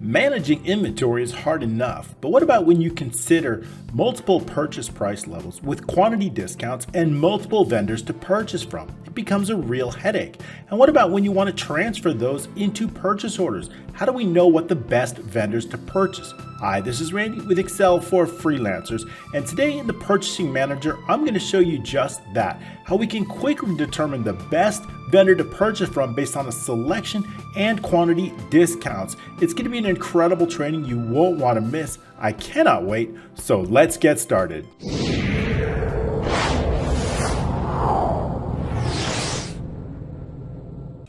Managing inventory is hard enough, but what about when you consider multiple purchase price levels with quantity discounts and multiple vendors to purchase from? It becomes a real headache. And what about when you want to transfer those into purchase orders? How do we know what the best vendors to purchase? Hi, this is Randy with Excel for Freelancers, and today in the Purchasing Manager, I'm going to show you just that, how we can quickly determine the best vendor to purchase from based on a selection and quantity discounts. It's going to be an incredible training you won't want to miss. I cannot wait, so let's get started.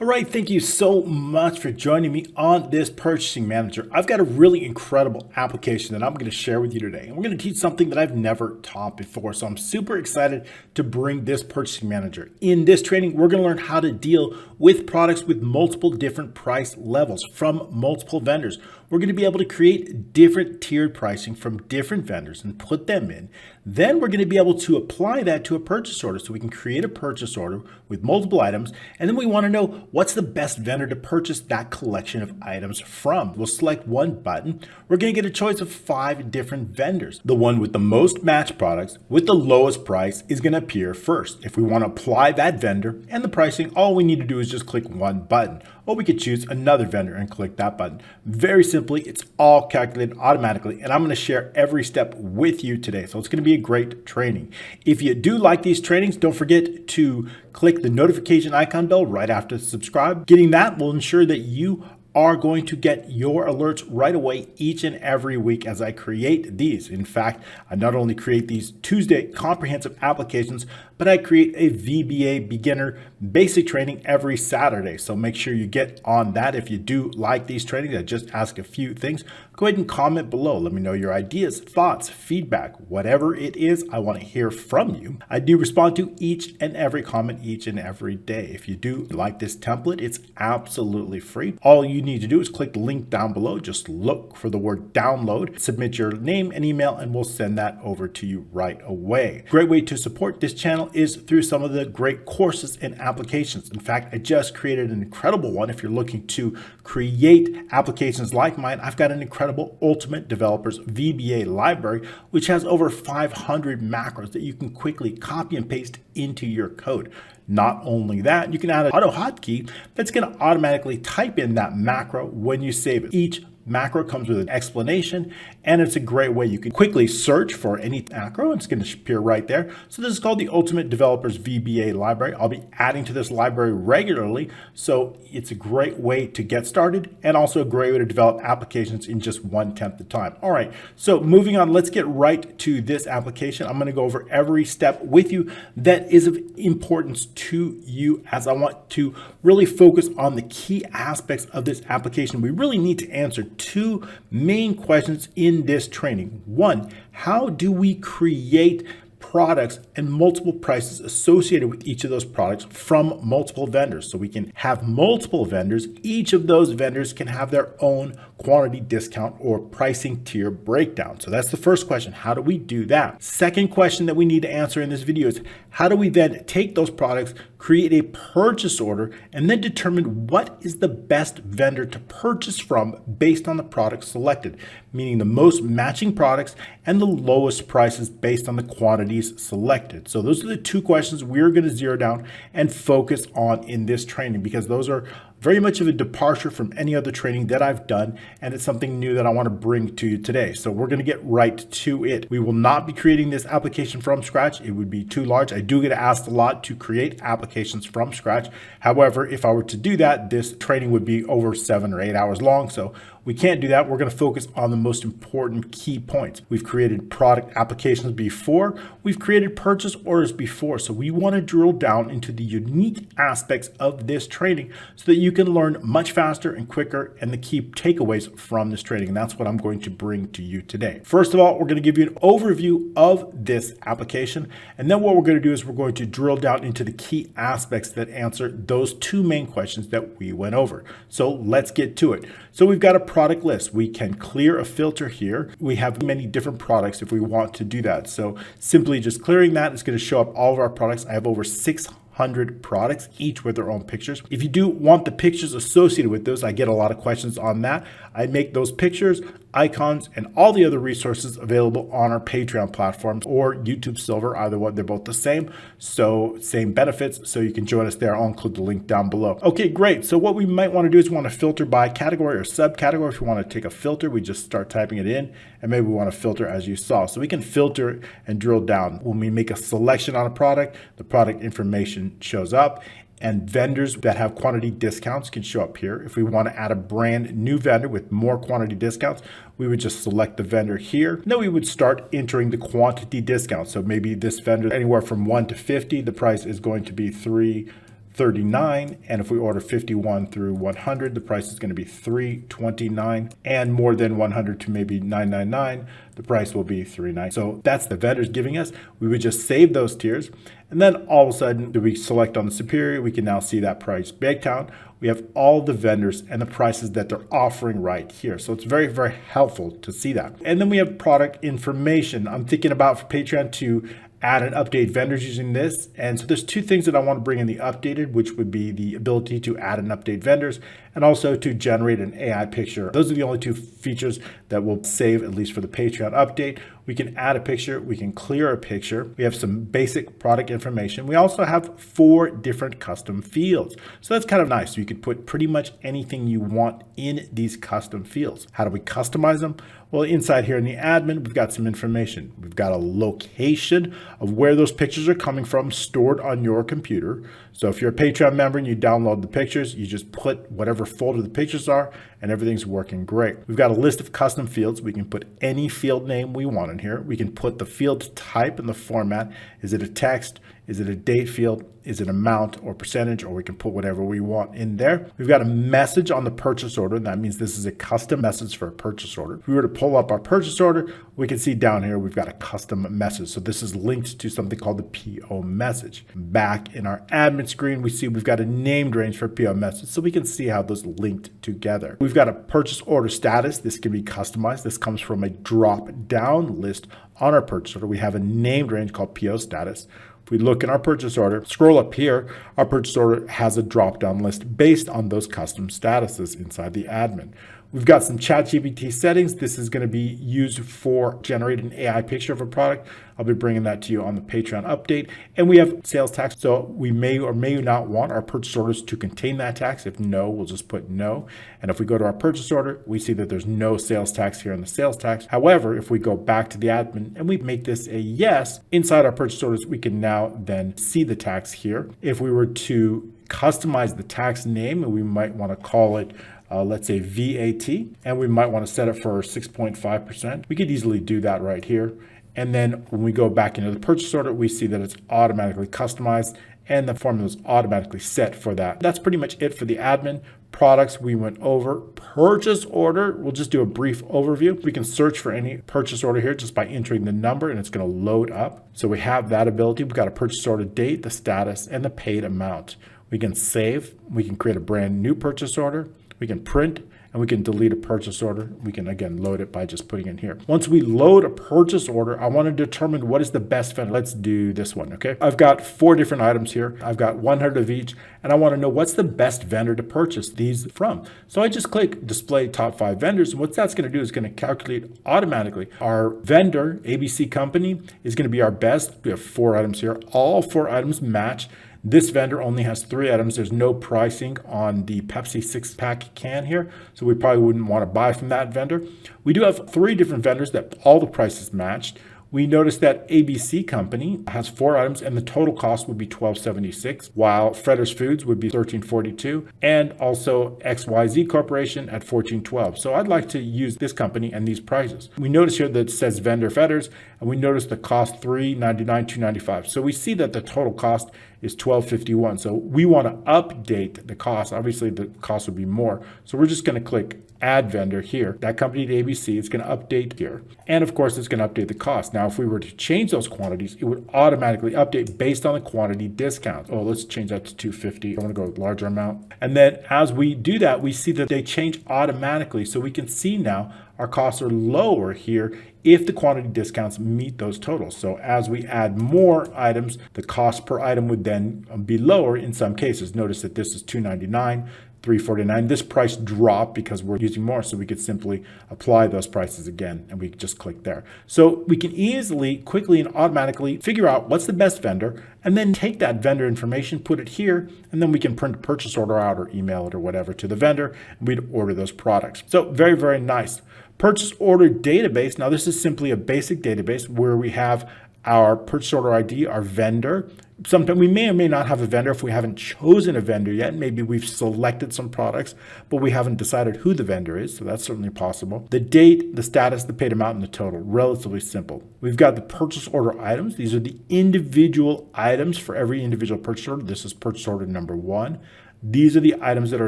All right, thank you so much for joining me on this Purchasing Manager. I've got a really incredible application that I'm going to share with you today. And we're going to teach something that I've never taught before. So I'm super excited to bring this Purchasing Manager. In this training, we're going to learn how to deal with products with multiple different price levels from multiple vendors. We're going to be able to create different tiered pricing from different vendors and put them in. Then we're going to be able to apply that to a purchase order. So we can create a purchase order with multiple items. And then we want to know what's the best vendor to purchase that collection of items from. We'll select one button. We're going to get a choice of 5 different vendors. The one with the most matched products with the lowest price is going to appear first. If we want to apply that vendor and the pricing, all we need to do is just click one button. Or we could choose another vendor and click that button. Very simply, it's all calculated automatically, and I'm going to share every step with you today. So it's going to be a great training. If you do like these trainings, don't forget to click the notification icon bell right after subscribe. Getting that will ensure that you are going to get your alerts right away each and every week as I create these. In fact, I not only create these Tuesday comprehensive applications, but I create a VBA beginner basic training every Saturday. So make sure you get on that. If you do like these trainings, I just ask a few things. Go ahead and comment below. Let me know your ideas, thoughts, feedback, whatever it is. I want to hear from you. I do respond to each and every comment each and every day. If you do like this template, it's absolutely free. All you need to do is click the link down below. Just look for the word download, submit your name and email, and we'll send that over to you right away. Great way to support this channel is through some of the great courses and applications. In fact, I just created an incredible one. If you're looking to create applications like mine, I've got an incredible Ultimate Developers VBA library, which has over 500 macros that you can quickly copy and paste into your code. Not only that, you can add an auto hotkey that's going to automatically type in that macro when you save it. Each macro comes with an explanation, and it's a great way you can quickly search for any macro. It's going to appear right there. So this is called the Ultimate Developers VBA library. I'll be adding to this library regularly, so it's a great way to get started and also a great way to develop applications in just 1/10 the time. All right, so moving on, let's get right to this application. I'm going to go over every step with you that is of importance to you, as I want to really focus on the key aspects of this application. We really need to answer 2 main questions in this training. One, how do we create products and multiple prices associated with each of those products from multiple vendors? So we can have multiple vendors. Each of those vendors can have their own quantity discount or pricing tier breakdown. So that's the first question. How do we do that? Second question that we need to answer in this video is, how do we then take those products, create a purchase order, and then determine what is the best vendor to purchase from based on the product selected, meaning the most matching products and the lowest prices based on the quantities selected. So those are the 2 questions we're going to zero down and focus on in this training, because those are very much of a departure from any other training that I've done, and it's something new that I want to bring to you today. So we're going to get right to it. We will not be creating this application from scratch. It would be too large. I do get asked a lot to create applications from scratch. However, if I were to do that, this training would be over 7 or 8 hours long. So we can't do that. We're going to focus on the most important key points. We've created product applications before. We've created purchase orders before. So we want to drill down into the unique aspects of this training so that you can learn much faster and quicker, and the key takeaways from this training. And that's what I'm going to bring to you today. First of all, we're going to give you an overview of this application. And then what we're going to do is we're going to drill down into the key aspects that answer those 2 main questions that we went over. So let's get to it. So we've got a product list. We can clear a filter here. We have many different products if we want to do that. So simply just clearing that is going to show up all of our products. I have over 600 100 products, each with their own pictures. If you do want the pictures associated with those, I get a lot of questions on that. I make those pictures, icons, and all the other resources available on our Patreon platform or YouTube Silver, either one, they're both the same. So same benefits, so you can join us there. I'll include the link down below. Okay, great. So what we might want to do is we want to filter by category or subcategory. If we want to take a filter, we just start typing it in, and maybe we want to filter as you saw. So we can filter and drill down. When we make a selection on a product, the product information shows up, and vendors that have quantity discounts can show up here. If we want to add a brand new vendor with more quantity discounts, we would just select the vendor here. Then we would start entering the quantity discount. So maybe this vendor, anywhere from 1 to 50, the price is going to be $3.39, and if we order 51 through 100, the price is going to be $3.29, and more than 100 to maybe $9.99, the price will be $3.9. So that's the vendors giving us. We would just save those tiers, and then all of a sudden, do we select on the superior? We can now see that price breakdown. We have all the vendors and the prices that they're offering right here. So it's very, very helpful to see that. And then we have product information. I'm thinking about for Patreon to add and update vendors using this. And so there's two things that I want to bring in the updated, which would be the ability to add and update vendors and also to generate an AI picture. Those are the only two features that will save, at least for the Patreon update. We can add a picture, we can clear a picture. We have some basic product information. We also have 4 different custom fields. So that's kind of nice. You could put pretty much anything you want in these custom fields. How do we customize them? Well, inside here in the admin, we've got some information. We've got a location of where those pictures are coming from stored on your computer. So if you're a Patreon member and you download the pictures, you just put whatever folder the pictures are and everything's working great. We've got a list of custom fields. We can put any field name we want in here. We can put the field type and the format. Is it a text? Is it a date field? Is it amount or percentage? Or we can put whatever we want in there. We've got a message on the purchase order. That means this is a custom message for a purchase order. If we were to pull up our purchase order, we can see down here we've got a custom message. So this is linked to something called the PO message. Back in our admin screen, we see we've got a named range for PO message, so we can see how those linked together. We've got a purchase order status. This can be customized. This comes from a drop down list on our purchase order. We have a named range called PO status. If we look in our purchase order, scroll up here, our purchase order has a drop-down list based on those custom statuses inside the admin. We've got some ChatGPT settings. This is going to be used for generating an AI picture of a product. I'll be bringing that to you on the Patreon update. And we have sales tax. So we may or may not want our purchase orders to contain that tax. If no, we'll just put no. And if we go to our purchase order, we see that there's no sales tax here in the sales tax. However, if we go back to the admin and we make this a yes, inside our purchase orders, we can now then see the tax here. If we were to customize the tax name, and we might want to call it let's say VAT, and we might want to set it for 6.5%. We could easily do that right here. And then when we go back into the purchase order, we see that it's automatically customized and the formula is automatically set for that. That's pretty much it for the admin. Products we went over. Purchase order, we'll just do a brief overview. We can search for any purchase order here just by entering the number and it's going to load up. So we have that ability. We've got a purchase order date, the status, and the paid amount. We can save. We can create a brand new purchase order. We can print, and we can delete a purchase order. We can, again, load it by just putting it in here. Once we load a purchase order, I want to determine what is the best vendor. Let's do this one, okay? I've got 4 different items here. I've got 100 of each, and I want to know what's the best vendor to purchase these from. So I just click Display Top 5 Vendors, and what that's going to do is going to calculate automatically. Our vendor, ABC Company, is going to be our best. We have 4 items here. All 4 items match. This vendor only has 3 items. There's no pricing on the Pepsi 6-pack can here, so we probably wouldn't want to buy from that vendor. We do have 3 different vendors that all the prices matched. We noticed that ABC Company has 4 items and the total cost would be $12.76, while Fredder's Foods would be $13.42, and also XYZ Corporation at $14.12. So I'd like to use this company and these prices. We notice here that it says vendor Fredder's, and we notice the cost $3.99, $2.95. So we see that the total cost is $12.51. So we want to update the cost. Obviously, the cost would be more. So we're just going to click Add Vendor here. That company to ABC is going to update here. And of course, it's going to update the cost. Now, if we were to change those quantities, it would automatically update based on the quantity discount. Oh, let's change that to 250. I want to go with larger amount. And then as we do that, we see that they change automatically. So we can see now our costs are lower here if the quantity discounts meet those totals. So as we add more items, the cost per item would then then be lower in some cases. Notice that this is $2.99, $3.49. This price dropped because we're using more, so we could simply apply those prices again, and we just click there. So we can easily, quickly, and automatically figure out what's the best vendor, and then take that vendor information, put it here, and then we can print a purchase order out or email it or whatever to the vendor, and we'd order those products. So very, very nice. Purchase order database. Now this is simply a basic database where we have our purchase order ID, our vendor. Sometimes we may or may not have a vendor if we haven't chosen a vendor yet. Maybe we've selected some products, but we haven't decided who the vendor is. So that's certainly possible. The date, the status, the paid amount, and the total. Relatively simple. We've got the purchase order items. These are the individual items for every individual purchase order. This is purchase order number 1. These are the items that are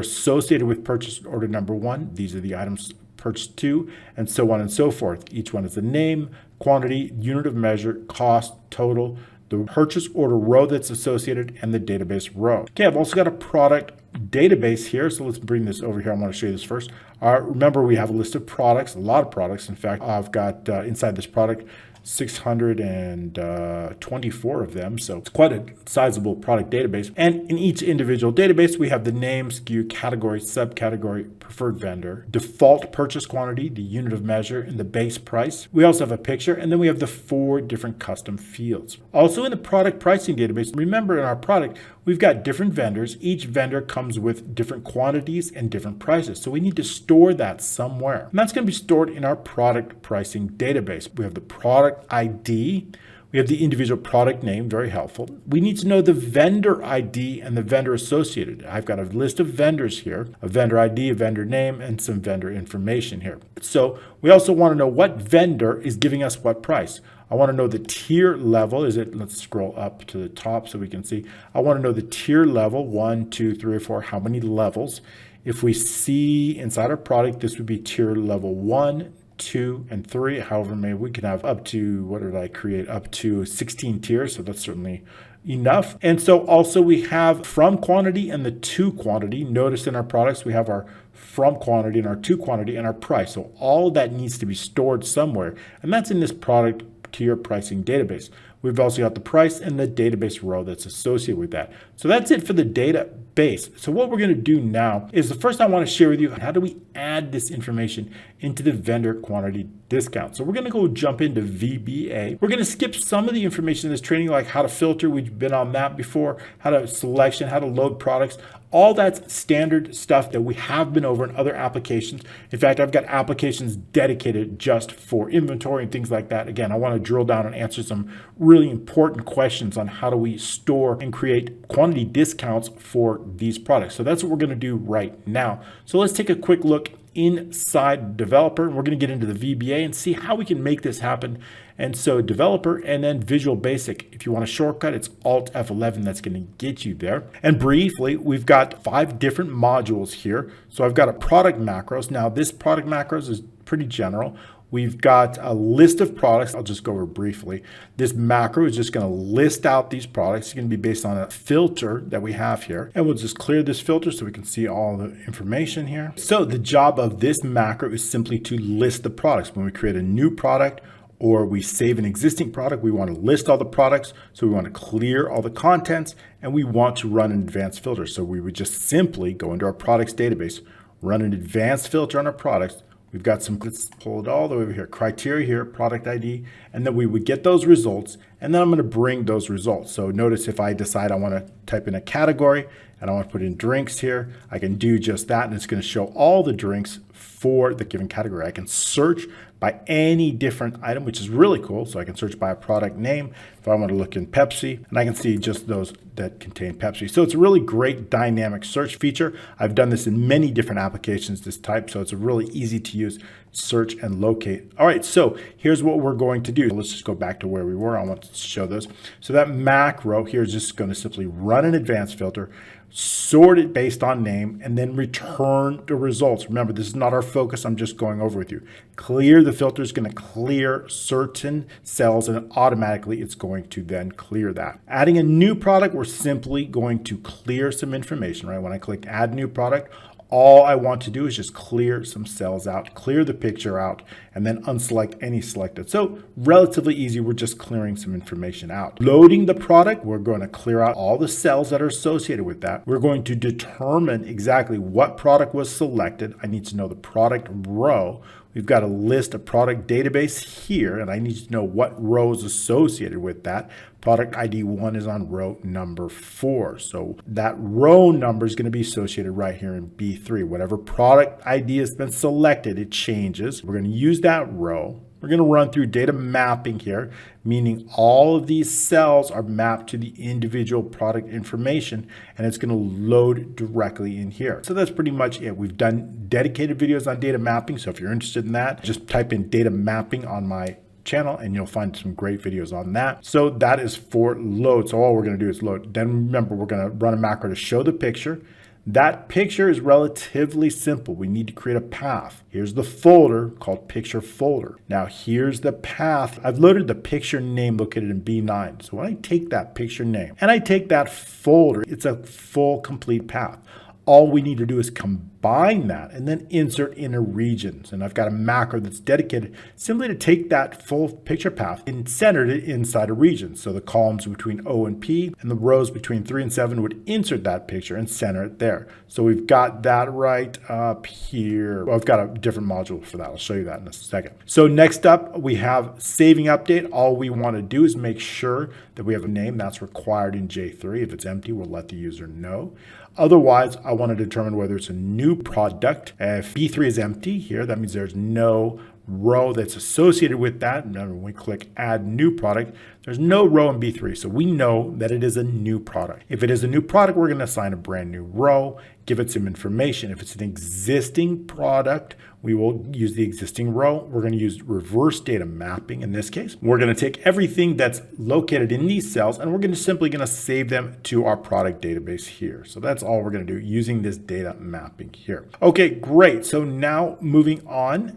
associated with purchase order number 1. These are the items purchase 2, and so on and so forth. Each one is a name, quantity, unit of measure, cost, total, the purchase order row that's associated, and the database row. Okay, I've also got a product database here. So let's bring this over here. I want to show you this first. Remember, we have a list of products, a lot of products. In fact, I've got inside this product 624 of them. So it's quite a sizable product database. And in each individual database, we have the name, SKU, category, subcategory, preferred vendor, default purchase quantity, the unit of measure, and the base price. We also have a picture, and then we have the 4 different custom fields. Also in the product pricing database, remember in our product, we've got different vendors. Each vendor comes with different quantities and different prices. So we need to store that somewhere. And that's going to be stored in our product pricing database. We have the product ID. We have the individual product name, very helpful. We need to know the vendor ID and the vendor associated. I've got a list of vendors here, a vendor ID, a vendor name, and some vendor information here. So we also want to know what vendor is giving us what price. I want to know the tier level. Let's scroll up to the top so we can see. I want to know the tier level, 1, 2, 3, or 4, how many levels. If we see inside our product, this would be tier level 1, 2, and 3. However, maybe we can have up to, what did I create? Up to 16 tiers. So that's certainly enough. And so also we have from quantity and the to quantity. Notice in our products, we have our from quantity and our to quantity and our price. So all of that needs to be stored somewhere. And that's in this product tier pricing database. We've also got the price and the database row that's associated with that. So that's it for the database. So what we're going to do now is the first I want to share with you, how do we add this information into the vendor quantity discount? So we're going to go jump into VBA. We're going to skip some of the information in this training, like how to filter. We've been on that before, how to selection, how to load products. All that's standard stuff that we have been over in other applications. In fact, I've got applications dedicated just for inventory and things like that. Again, I want to drill down and answer some really important questions on how do we store and create quantity discounts for these products. So that's what we're going to do right now. So let's take a quick look inside developer, and we're going to get into the VBA and see how we can make this happen. And so developer and then Visual Basic. If you want a shortcut, it's Alt F11 that's going to get you there. And briefly, we've got 5 different modules here. So I've got a product macros. Now this product macros is pretty general. We've got a list of products. I'll just go over briefly. This macro is just going to list out these products. It's going to be based on a filter that we have here. And we'll just clear this filter so we can see all the information here. So the job of this macro is simply to list the products. When we create a new product or we save an existing product, we want to list all the products. So we want to clear all the contents and we want to run an advanced filter. So we would just simply go into our products database, run an advanced filter on our products. We've got some, let's pull it all the way over here, criteria here, product ID, and then we would get those results, and then I'm going to bring those results. So notice if I decide I want to type in a category and I want to put in drinks here, I can do just that, and it's going to show all the drinks for the given category. I can search by any different item, which is really cool. So I can search by a product name if I want to look in Pepsi, and I can see just those that contain Pepsi. So it's a really great dynamic search feature. I've done this in many different applications this type, so it's a really easy to use search and locate. All right, so here's what we're going to do. Let's just go back to where we were. I want to show those. So that macro here is just going to simply run an advanced filter, sort it based on name, and then return the results. Remember, this is not our focus. I'm just going over with you. Clear the filter is going to clear certain cells, and automatically it's going to then clear that. Adding a new product, we're simply going to clear some information, right? When I click add new product, All I want to do is just clear some cells out, clear the picture out, and then unselect any selected. So relatively easy. We're just clearing some information out. Loading the product, we're going to clear out all the cells that are associated with that. We're going to determine exactly what product was selected. I need to know the product row. We've got a list of product database here, and I need to know what row is associated with that. Product ID 1 is on row number 4. So that row number is going to be associated right here in B3. Whatever product ID has been selected, it changes. We're going to use that row. We're going to run through data mapping here, meaning all of these cells are mapped to the individual product information, and it's going to load directly in here. So that's pretty much it. We've done dedicated videos on data mapping. So if you're interested in that, just type in data mapping on my channel and you'll find some great videos on that. So that is for load. So all we're going to do is load. Then remember, we're going to run a macro to show the picture. That picture is relatively simple. We need to create a path. Here's the folder called picture folder. Now here's the path. I've loaded the picture name located in B9. So when I take that picture name and I take that folder, it's a full complete path. All we need to do is combine that and then insert inner regions. And I've got a macro that's dedicated simply to take that full picture path and center it inside a region. So the columns between O and P and the rows between 3 and 7 would insert that picture and center it there. So we've got that right up here. Well, I've got a different module for that. I'll show you that in a second. So next up, we have saving update. All we want to do is make sure that we have a name that's required in J3. If it's empty, we'll let the user know. Otherwise, I want to determine whether it's a new product. If B3 is empty here, that means there's no row that's associated with that. And when we click add new product, there's no row in B3. So we know that it is a new product. If it is a new product, we're going to assign a brand new row, give it some information. If it's an existing product, we will use the existing row. We're going to use reverse data mapping in this case. We're going to take everything that's located in these cells and we're going to simply save them to our product database here. So that's all we're going to do using this data mapping here. Okay, great. So now moving on,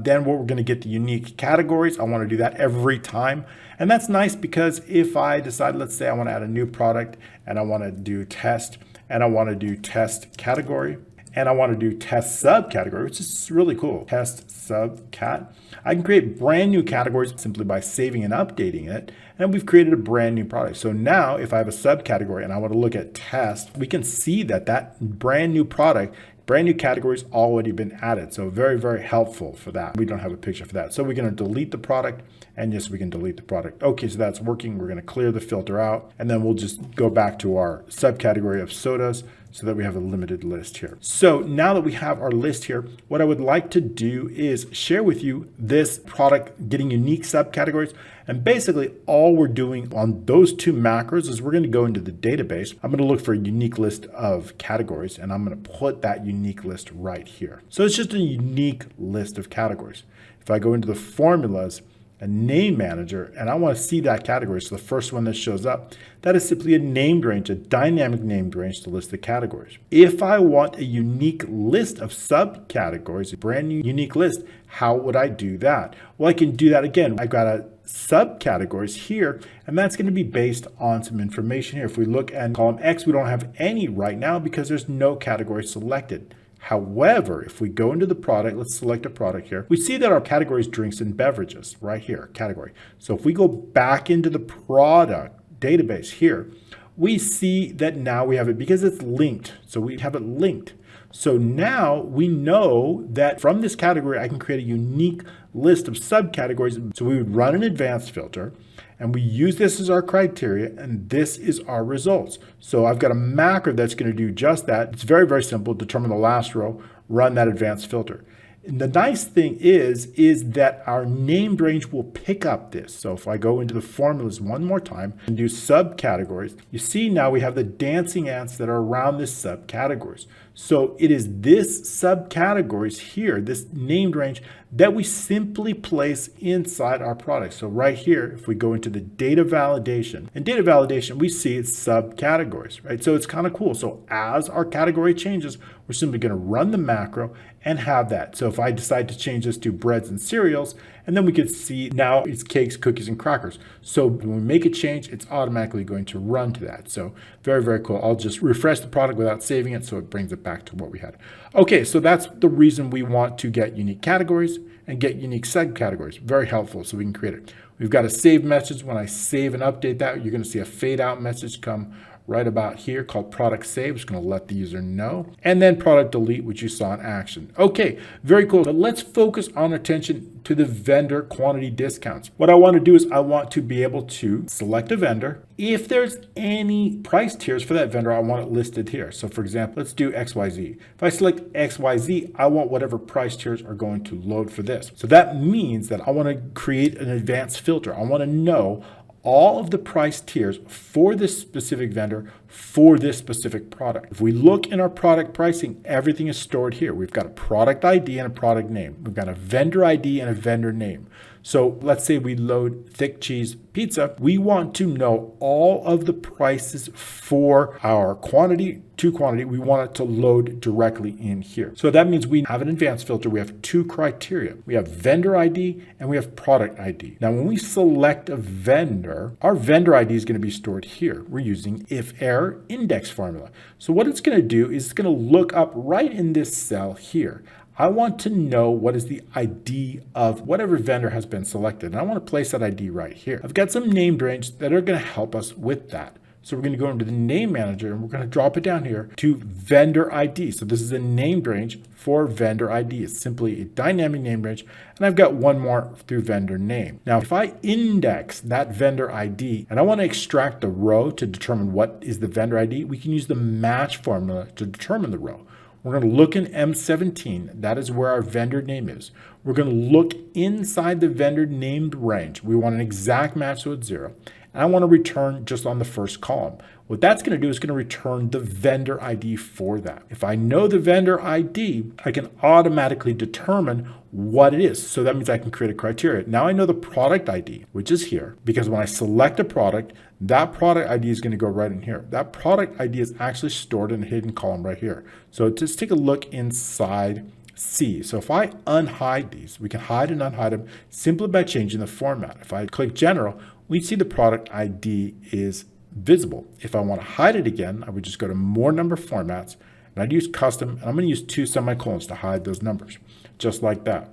then we're going to get the unique categories. I want to do that every time. And that's nice because if I decide, let's say I want to add a new product and I want to do test and I want to do test category, and I want to do test subcategory, which is really cool. Test subcat. I can create brand new categories simply by saving and updating it. And we've created a brand new product. So now if I have a subcategory and I want to look at test, we can see that that brand new product, brand new categories already been added. So very, very helpful for that. We don't have a picture for that. So we're going to delete the product, and yes, we can delete the product. Okay, so that's working. We're going to clear the filter out, and then we'll just go back to our subcategory of sodas so that we have a limited list here. So now that we have our list here, what I would like to do is share with you this product getting unique subcategories. And basically all we're doing on those two macros is we're going to go into the database. I'm going to look for a unique list of categories, and I'm going to put that unique list right here. So it's just a unique list of categories. If I go into the formulas, a name manager, and I want to see that category. So the first one that shows up, that is simply a named range, a dynamic named range to list the categories. If I want a unique list of subcategories, a brand new unique list, how would I do that? Well, I can do that again. I've got a subcategories here, and that's going to be based on some information here. If we look at column X, we don't have any right now because there's no category selected. However, if we go into the product, let's select a product here. We see that our category is drinks and beverages right here, category. So if we go back into the product database here, we see that now we have it because it's linked. So we have it linked. So now we know that from this category, I can create a unique list of subcategories. So we would run an advanced filter, and we use this as our criteria, and this is our results. So I've got a macro that's going to do just that. It's very, very simple. Determine the last row, run that advanced filter. And the nice thing is that our named range will pick up this. So if I go into the formulas one more time and do subcategories, you see now we have the dancing ants that are around this subcategories. So it is this subcategories here, this named range, that we simply place inside our product. So right here, if we go into the data validation, in data validation, we see it's subcategories, right? So it's kind of cool. So as our category changes, we're simply going to run the macro and have that. So if I decide to change this to breads and cereals, And then we could see now it's cakes, cookies, and crackers. So when we make a change, it's automatically going to run to that. So very, very cool. I'll just refresh the product without saving it, so it brings it back to what we had. Okay, so that's the reason we want to get unique categories and get unique subcategories. Very helpful, so we can create it. We've got a save message. When I save and update that, you're going to see a fade out message come right about here called product save. It's going to let the user know. And then product delete, which you saw in action. Okay, very cool. But let's focus on attention to the vendor quantity discounts. What I want to do is I want to be able to select a vendor. If there's any price tiers for that vendor, I want it listed here. So for example, let's do XYZ. If I select XYZ, I want whatever price tiers are going to load for this. So that means that I want to create an advanced filter. I want to know all of the price tiers for this specific vendor for this specific product. If we look in our product pricing, everything is stored here. We've got a product ID and a product name. We've got a vendor ID and a vendor name. So let's say we load thick cheese pizza. We want to know all of the prices for our quantity to quantity. We want it to load directly in here. So that means we have an advanced filter. We have two criteria. We have vendor ID and we have product ID. Now, when we select a vendor, our vendor ID is going to be stored here. We're using if error index formula. So what it's going to do is it's going to look up right in this cell here. I want to know what is the ID of whatever vendor has been selected. And I want to place that ID right here. I've got some named range that are going to help us with that. So we're going to go into the name manager and we're going to drop it down here to vendor ID. So this is a named range for vendor ID. It's simply a dynamic name range. And I've got one more through vendor name. Now, if I index that vendor ID and I want to extract the row to determine what is the vendor ID, we can use the match formula to determine the row. We're going to look in M17. That is where our vendor name is. We're going to look inside the vendor named range. We want an exact match, so it's 0. And I want to return just on the first column. What that's going to do is going to return the vendor ID for that. If I know the vendor ID, I can automatically determine what it is. So that means I can create a criteria. Now I know the product ID, which is here, because when I select a product, that product ID is going to go right in here. That product ID is actually stored in a hidden column right here. So just take a look inside C. So if I unhide these, we can hide and unhide them simply by changing the format. If I click general, we see the product ID is visible. If I want to hide it again, I would just go to more number formats and I'd use custom, and I'm going to use 2 semicolons to hide those numbers, just like that.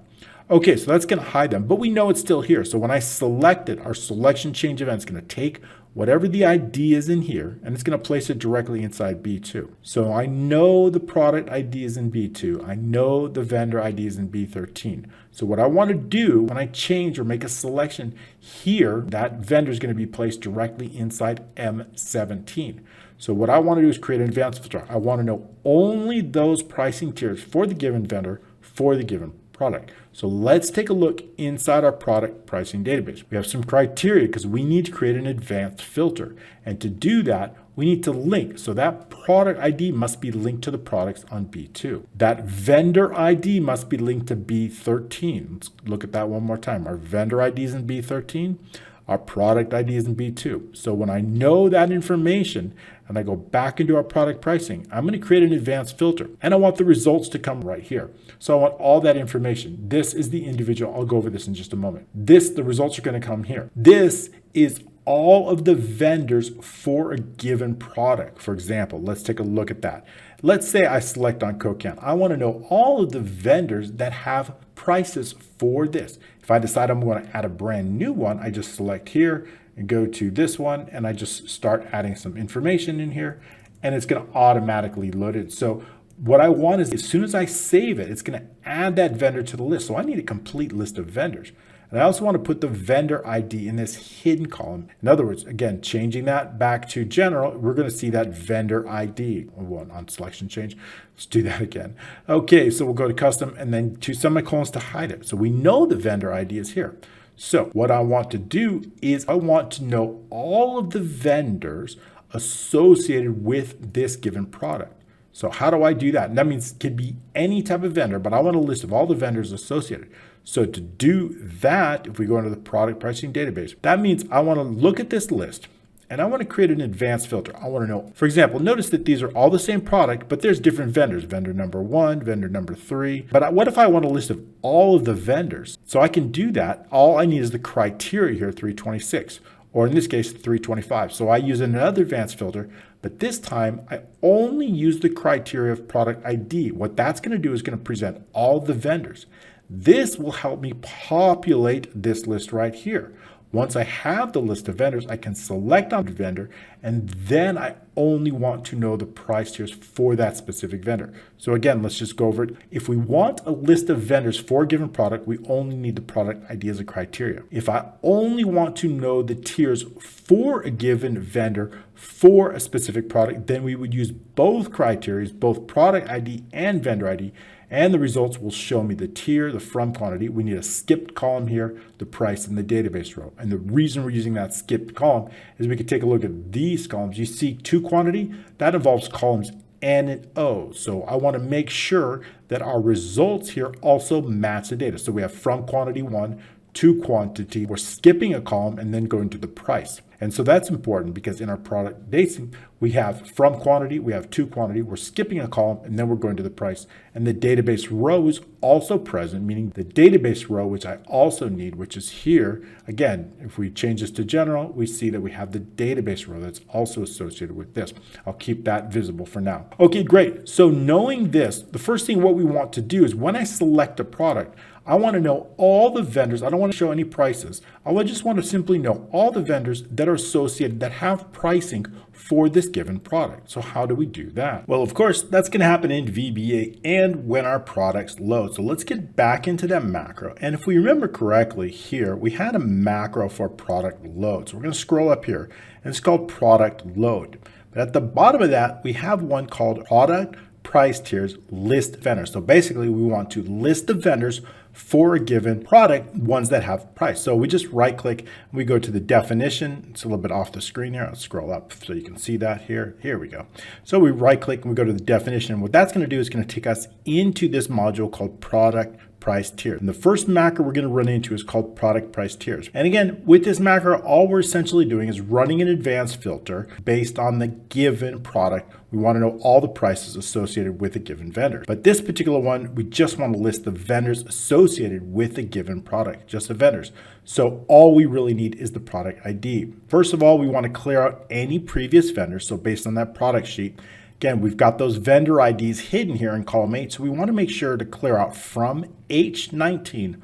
Okay, so that's going to hide them, but we know it's still here. So when I select it, our selection change event is going to take whatever the ID is in here, and it's going to place it directly inside B2. So I know the product ID is in B2. I know the vendor ID is in B13. So what I want to do when I change or make a selection here, that vendor is going to be placed directly inside M17. So what I want to do is create an advanced filter. I want to know only those pricing tiers for the given vendor for the given product. So let's take a look inside our product pricing database. We have some criteria because we need to create an advanced filter. And to do that, we need to link. So that product ID must be linked to the products on B2. That vendor ID must be linked to B13. Let's look at that one more time. Our vendor ID is in B13. Our product ID is in B2. So when I know that information and I go back into our product pricing, I'm going to create an advanced filter and I want the results to come right here. So I want all that information. This is the individual. I'll go over this in just a moment. The results are going to come here. This is all of the vendors for a given product. For example, let's take a look at that. Let's say I select on Cocan. I want to know all of the vendors that have prices for this. If I decide I'm going to add a brand new one, I just select here and go to this one and I just start adding some information in here and it's going to automatically load it. So what I want is as soon as I save it, it's going to add that vendor to the list. So I need a complete list of vendors. And I also want to put the vendor ID in this hidden column. In other words, again, changing that back to general, we're going to see that vendor ID on selection change. Let's do that again. Okay, so we'll go to custom and then 2 semicolons to hide it. So we know the vendor ID is here. So what I want to do is I want to know all of the vendors associated with this given product. So how do I do that? And that means it could be any type of vendor, but I want a list of all the vendors associated. So to do that, if we go into the product pricing database, that means I want to look at this list and I want to create an advanced filter. I want to know, for example, notice that these are all the same product, but there's different vendors, vendor number 1, vendor number 3. But what if I want a list of all of the vendors? So I can do that. All I need is the criteria here, 326, or in this case, 325. So I use another advanced filter, but this time I only use the criteria of product ID. What that's going to do is going to present all the vendors. This will help me populate this list right here. Once I have the list of vendors, I can select on the vendor, and then I only want to know the price tiers for that specific vendor. So again, let's just go over it. If we want a list of vendors for a given product, we only need the product ID as a criteria. If I only want to know the tiers for a given vendor for a specific product, then we would use both criteria, both product ID and vendor ID, and the results will show me the tier, the from quantity. We need a skipped column here, the price, and the database row. And the reason we're using that skipped column is we could take a look at these columns. You see to quantity, that involves columns N and O. So I want to make sure that our results here also match the data. So we have from quantity 1 to quantity. We're skipping a column and then going to the price. And so that's important because in our product dating, we have from quantity, we have to quantity, we're skipping a column, and then we're going to the price. And the database row is also present, meaning the database row, which I also need, which is here. Again, if we change this to general, we see that we have the database row that's also associated with this. I'll keep that visible for now. Okay, great. So knowing this, the first thing what we want to do is when I select a product, I want to know all the vendors. I don't want to show any prices. I just want to simply know all the vendors that are associated that have pricing for this given product. So how do we do that? Well, of course, that's going to happen in VBA and when our products load. So let's get back into that macro. And if we remember correctly here, we had a macro for product load. So we're going to scroll up here and it's called product load. But at the bottom of that, we have one called product price tiers list vendors. So basically we want to list the vendors for a given product, ones that have price. So we just right click and we go to the definition. It's a little bit off the screen here. I'll scroll up so you can see that here. Here we go. So we right click and we go to the definition. And what that's going to do is going to take us into this module called product price tier. And the first macro we're going to run into is called product price tiers. And again, with this macro, all we're essentially doing is running an advanced filter based on the given product. We want to know all the prices associated with a given vendor. But this particular one, we just want to list the vendors associated with a given product, just the vendors. So all we really need is the product ID. First of all, we want to clear out any previous vendors. So based on that product sheet, again, we've got those vendor IDs hidden here in column 8. So we want to make sure to clear out from H19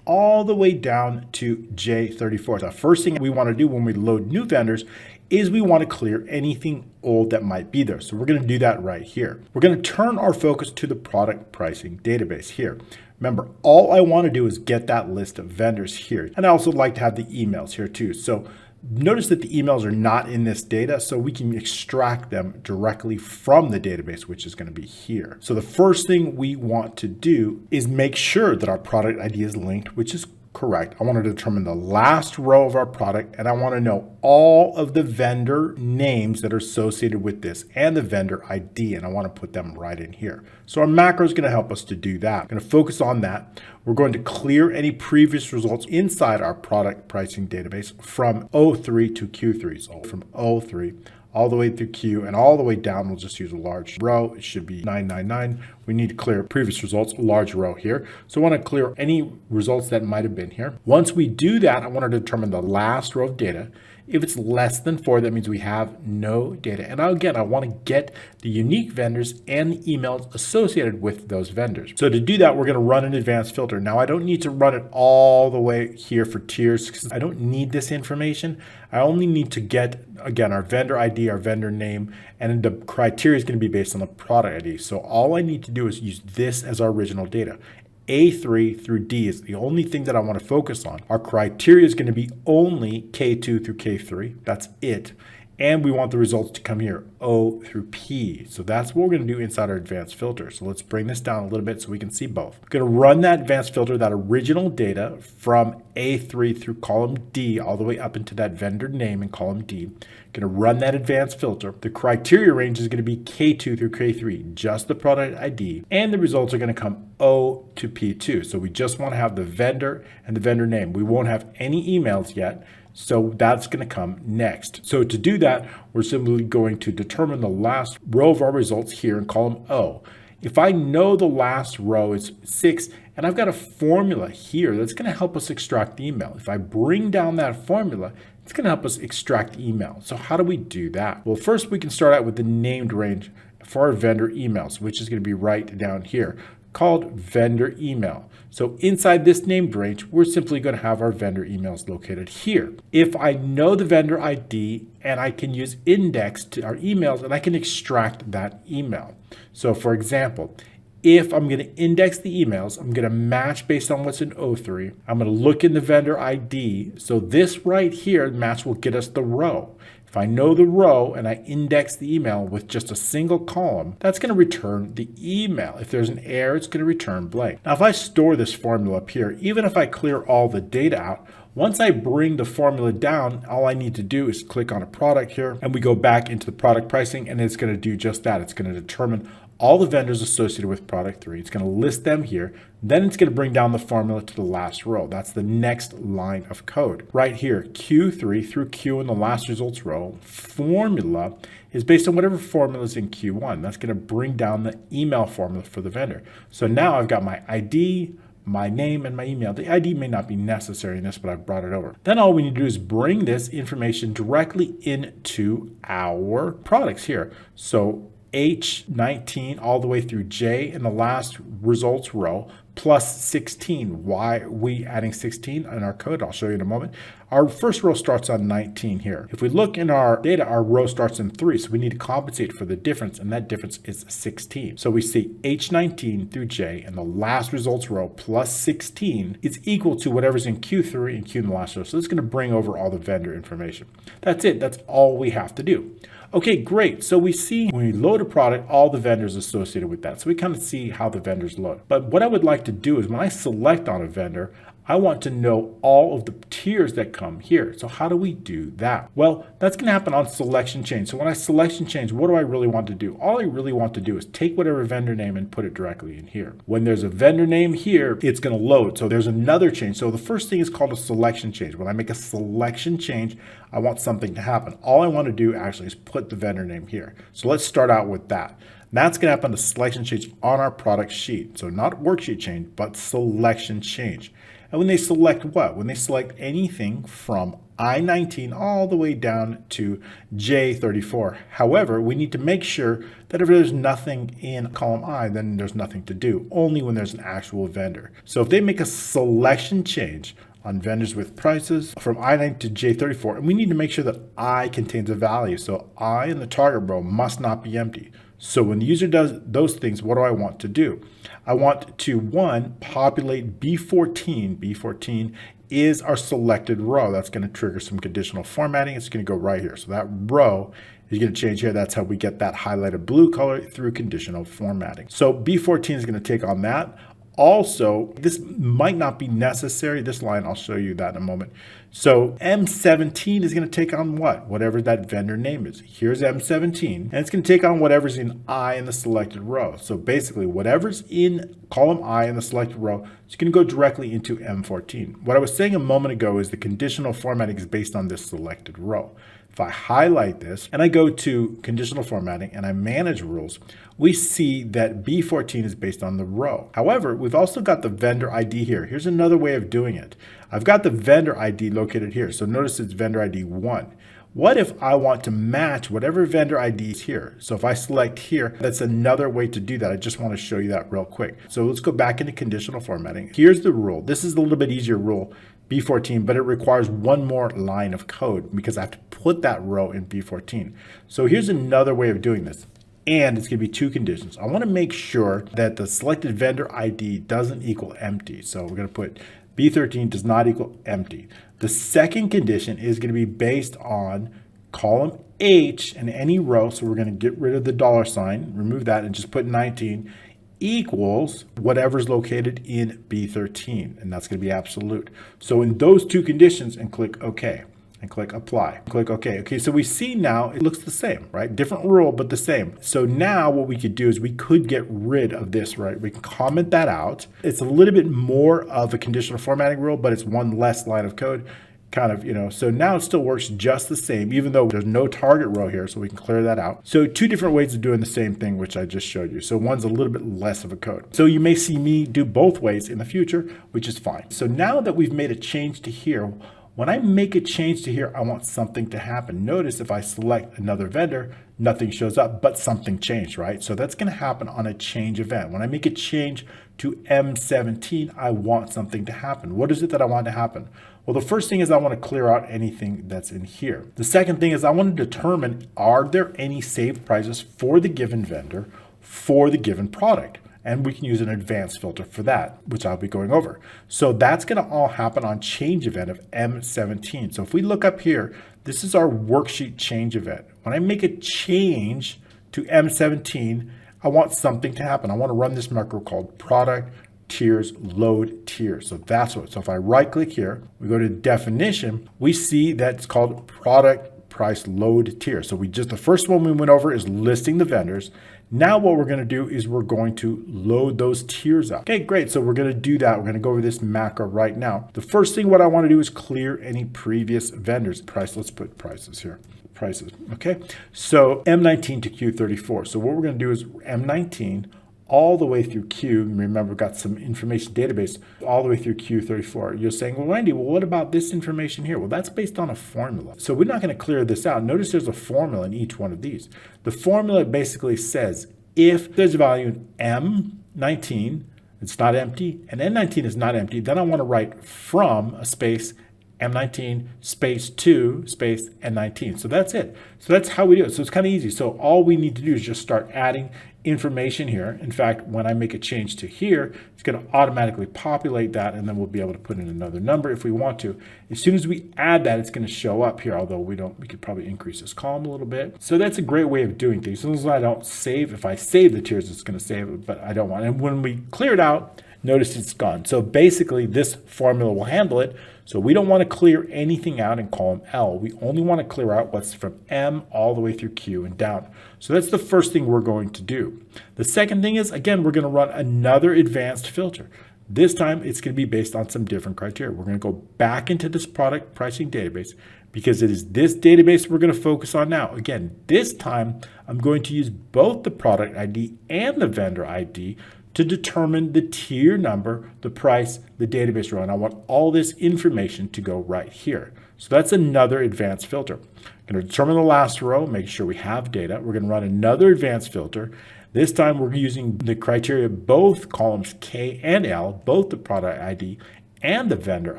all the way down to J34. The first thing we want to do when we load new vendors is we want to clear anything old that might be there. So we're going to do that right here. We're going to turn our focus to the product pricing database here. Remember, all I want to do is get that list of vendors here. And I also like to have the emails here too. So notice that the emails are not in this data, so we can extract them directly from the database, which is going to be here. So the first thing we want to do is make sure that our product ID is linked, which is correct. I want to determine the last row of our product, and I want to know all of the vendor names that are associated with this and the vendor ID, and I want to put them right in here. So our macro is going to help us to do that. I'm going to focus on that. We're going to clear any previous results inside our product pricing database from O3 to Q3. So from O3 all the way through Q and all the way down, we'll just use a large row. It should be 999. We need to clear previous results, a large row here. So I want to clear any results that might have been here. Once we do that, I want to determine the last row of data. If it's less than 4, that means we have no data. And again, I want to get the unique vendors and the emails associated with those vendors. So to do that, we're going to run an advanced filter. Now, I don't need to run it all the way here for tiers because I don't need this information. I only need to get, again, our vendor ID, our vendor name, and the criteria is going to be based on the product ID. So all I need to do is use this as our original data. A3 through D is the only thing that I want to focus on. Our criteria is going to be only K2 through K3. That's it. And we want the results to come here. O through P. So that's what we're going to do inside our advanced filter. So let's bring this down a little bit so we can see both. We're going to run that advanced filter, that original data from A3 through column D all the way up into that vendor name in column D. Going to run that advanced filter. The criteria range is going to be K2 through K3, just the product ID, and the results are going to come O to P2. So we just want to have the vendor and the vendor name. We won't have any emails yet, so that's going to come next. So to do that, we're simply going to determine the last row of our results here in column O. If I know the last row is 6, and I've got a formula here that's going to help us extract the email. If I bring down that formula, it's going to help us extract email. So how do we do that? Well, first we can start out with the named range for our vendor emails, which is going to be right down here, called vendor email. So inside this named range, we're simply going to have our vendor emails located here. If I know the vendor ID, and I can use index to our emails, and I can extract that email. So for example, if I'm going to index the emails, I'm going to match based on what's in O3. I'm going to look in the vendor ID. So this right here, match will get us the row. If I know the row and I index the email with just a single column, that's going to return the email. If there's an error, it's going to return blank. Now, if I store this formula up here, even if I clear all the data out, once I bring the formula down, all I need to do is click on a product here, and we go back into the product pricing, and it's going to do just that. It's going to determine all the vendors associated with product 3. It's going to list them here. Then it's going to bring down the formula to the last row. That's the next line of code. Right here, Q3 through Q in the last results row. Formula is based on whatever formula is in Q1. That's going to bring down the email formula for the vendor. So now I've got my ID, my name, and my email. The ID may not be necessary in this, but I've brought it over. Then all we need to do is bring this information directly into our products here. So H19 all the way through J in the last results row plus 16. Why are we adding 16 in our code? I'll show you in a moment. Our first row starts on 19 here. If we look in our data, our row starts in 3, so we need to compensate for the difference, and that difference is 16. So we see H19 through J in the last results row plus 16 is equal to whatever's in Q3 and Q in the last row. So it's going to bring over all the vendor information. That's it. That's all we have to do. Okay, great. So we see when we load a product, all the vendors associated with that. So we kind of see how the vendors load. But what I would like to do is when I select on a vendor, I want to know all of the tiers that come here. So how do we do that? Well, that's going to happen on selection change. So when I selection change, what do I really want to do? All I really want to do is take whatever vendor name and put it directly in here. When there's a vendor name here, it's going to load. So there's another change. So the first thing is called a selection change. When I make a selection change, I want something to happen. All I want to do actually is put the vendor name here. So let's start out with that. That's going to happen to selection change on our product sheet. So not worksheet change, but selection change. And when they select what? When they select anything from I-19 all the way down to J34. However, we need to make sure that if there's nothing in column I, then there's nothing to do, only when there's an actual vendor. So if they make a selection change on vendors with prices from I-9 to J34, and we need to make sure that I contains a value. So I in the target row must not be empty. So when the user does those things, what do I want to do? I want to, one, populate B14. B14 is our selected row. That's going to trigger some conditional formatting. It's going to go right here. So that row is going to change here. That's how we get that highlighted blue color through conditional formatting. So B14 is going to take on that. Also, this might not be necessary. This line, I'll show you that in a moment. So M17 is going to take on what? Whatever that vendor name is. Here's M17, and it's going to take on whatever's in I in the selected row. So basically, whatever's in column I in the selected row, it's going to go directly into M14. What I was saying a moment ago is the conditional formatting is based on this selected row. If I highlight this and I go to conditional formatting and I manage rules, we see that B14 is based on the row. However, we've also got the vendor ID here. Here's another way of doing it. I've got the vendor ID located here. So notice it's vendor ID 1. What if I want to match whatever vendor ID is here? So if I select here, that's another way to do that. I just want to show you that real quick. So let's go back into conditional formatting. Here's the rule. This is a little bit easier rule, B14, but it requires one more line of code because I have to put that row in B14. So here's another way of doing this. And it's going to be two conditions. I want to make sure that the selected vendor ID doesn't equal empty. So we're going to put B13 does not equal empty. The second condition is going to be based on column H and any row, so we're going to get rid of the $sign, remove that, and just put 19 equals whatever's located in B13, and that's going to be absolute. So in those two conditions, and click OK. And click apply, click OK. Okay, so we see now it looks the same, right? Different rule, but the same. So now what we could do is we could get rid of this, right? We can comment that out. It's a little bit more of a conditional formatting rule, but it's one less line of code, kind of, so now it still works just the same, even though there's no target row here, so we can clear that out. So two different ways of doing the same thing, which I just showed you. So one's a little bit less of a code. So you may see me do both ways in the future, which is fine. So now that we've made a change to here, when I make a change to here, I want something to happen. Notice if I select another vendor, nothing shows up, but something changed, right? So that's going to happen on a change event. When I make a change to M17, I want something to happen. What is it that I want to happen? Well, the first thing is I want to clear out anything that's in here. The second thing is I want to determine, are there any saved prices for the given vendor for the given product? And we can use an advanced filter for that, which I'll be going over. So that's going to all happen on change event of M17. So if we look up here, this is our worksheet change event. When I make a change to M17, I want something to happen. I want to run this macro called product tiers load tiers. So that's what. So if I right click here, we go to definition, we see that it's called product price load tier. So the first one we went over is listing the vendors. Now what we're going to do is we're going to load those tiers up. Okay, great. So we're going to do that. We're going to go over this macro right now. The first thing what I want to do is clear any previous vendors. Price, let's put prices here. Prices, okay? So M19 to Q34. So what we're going to do is M19 all the way through Q. Remember, we've got some information database all the way through Q34. You're saying, well, Randy, well, what about this information here? Well, that's based on a formula. So we're not going to clear this out. Notice there's a formula in each one of these. The formula basically says if there's a value in M19, it's not empty, and N19 is not empty, then I want to write from a space M19 space 2 space N19. So that's it. So that's how we do it. So it's kind of easy. So all we need to do is just start adding information here. In fact, when I make a change to here, it's going to automatically populate that, and then we'll be able to put in another number if we want to. As soon as we add that, it's going to show up here, although we could probably increase this column a little bit. So that's a great way of doing things. As long as I don't save, if I save the tiers, it's going to save it, but I don't want it. And when we clear it out, notice it's gone. So basically this formula will handle it. So we don't want to clear anything out in column L. We only want to clear out what's from M all the way through Q and down. So that's the first thing we're going to do. The second thing is, again, we're going to run another advanced filter. This time it's going to be based on some different criteria. We're going to go back into this product pricing database because it is this database we're going to focus on now. Again, this time I'm going to use both the product ID and the vendor ID to determine the tier number, the price, the database row. And I want all this information to go right here. So that's another advanced filter. I'm going to determine the last row, make sure we have data. We're going to run another advanced filter. This time we're using the criteria, both columns K and L, both the product ID and the vendor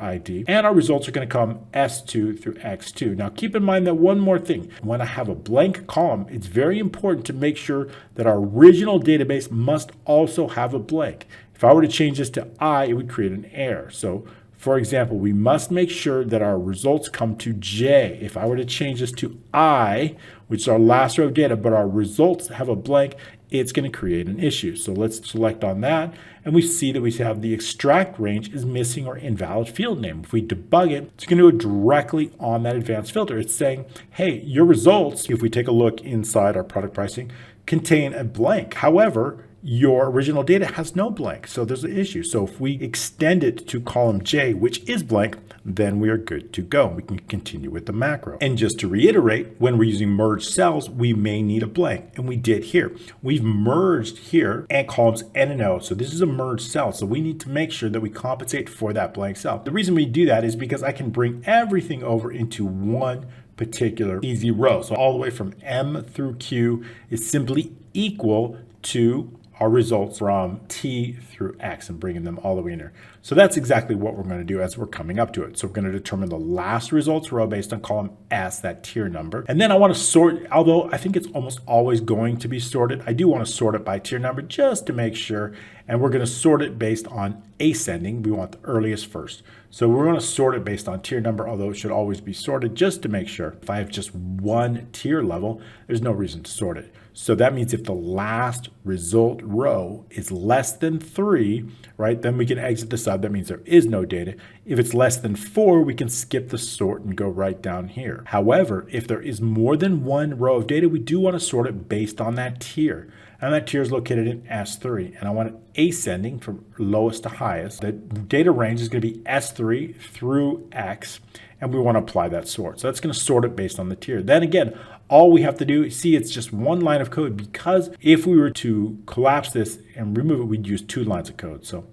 ID, and our results are going to come S2 through X2. Now keep in mind that one more thing, when I have a blank column, it's very important to make sure that our original database must also have a blank. If I were to change this to I, it would create an error. So for example, we must make sure that our results come to J. If I were to change this to I, which is our last row of data, but our results have a blank, it's going to create an issue. So let's select on that, and we see that we have the extract range is missing or invalid field name. If we debug it, it's going to go directly on that advanced filter. It's saying, hey, your results, if we take a look inside our product pricing, contain a blank. However, your original data has no blank, so there's an issue. So if we extend it to column J, which is blank, then we are good to go. We can continue with the macro. And just to reiterate, when we're using merge cells, we may need a blank, and we did here. We've merged here and columns N and O. So this is a merge cell, so we need to make sure that we compensate for that blank cell. The reason we do that is because I can bring everything over into one particular easy row. So all the way from M through Q is simply equal to our results from T through X, and bringing them all the way in there. So that's exactly what we're going to do as we're coming up to it. So we're going to determine the last results row based on column S, that tier number. And then I want to sort, although I think it's almost always going to be sorted, I do want to sort it by tier number just to make sure. And we're going to sort it based on ascending. We want the earliest first. So we're going to sort it based on tier number, although it should always be sorted just to make sure. If I have just one tier level, there's no reason to sort it. So that means if the last result row is less than 3, right, then we can exit the sub. That means there is no data. If it's less than 4, we can skip the sort and go right down here. However, if there is more than one row of data, we do want to sort it based on that tier. And that tier is located in S3. And I want it ascending from lowest to highest. The data range is going to be S3 through X. And we want to apply that sort. So that's going to sort it based on the tier. Then again, all we have to do, see, it's just one line of code, because if we were to collapse this and remove it, we'd use 2 lines of code. So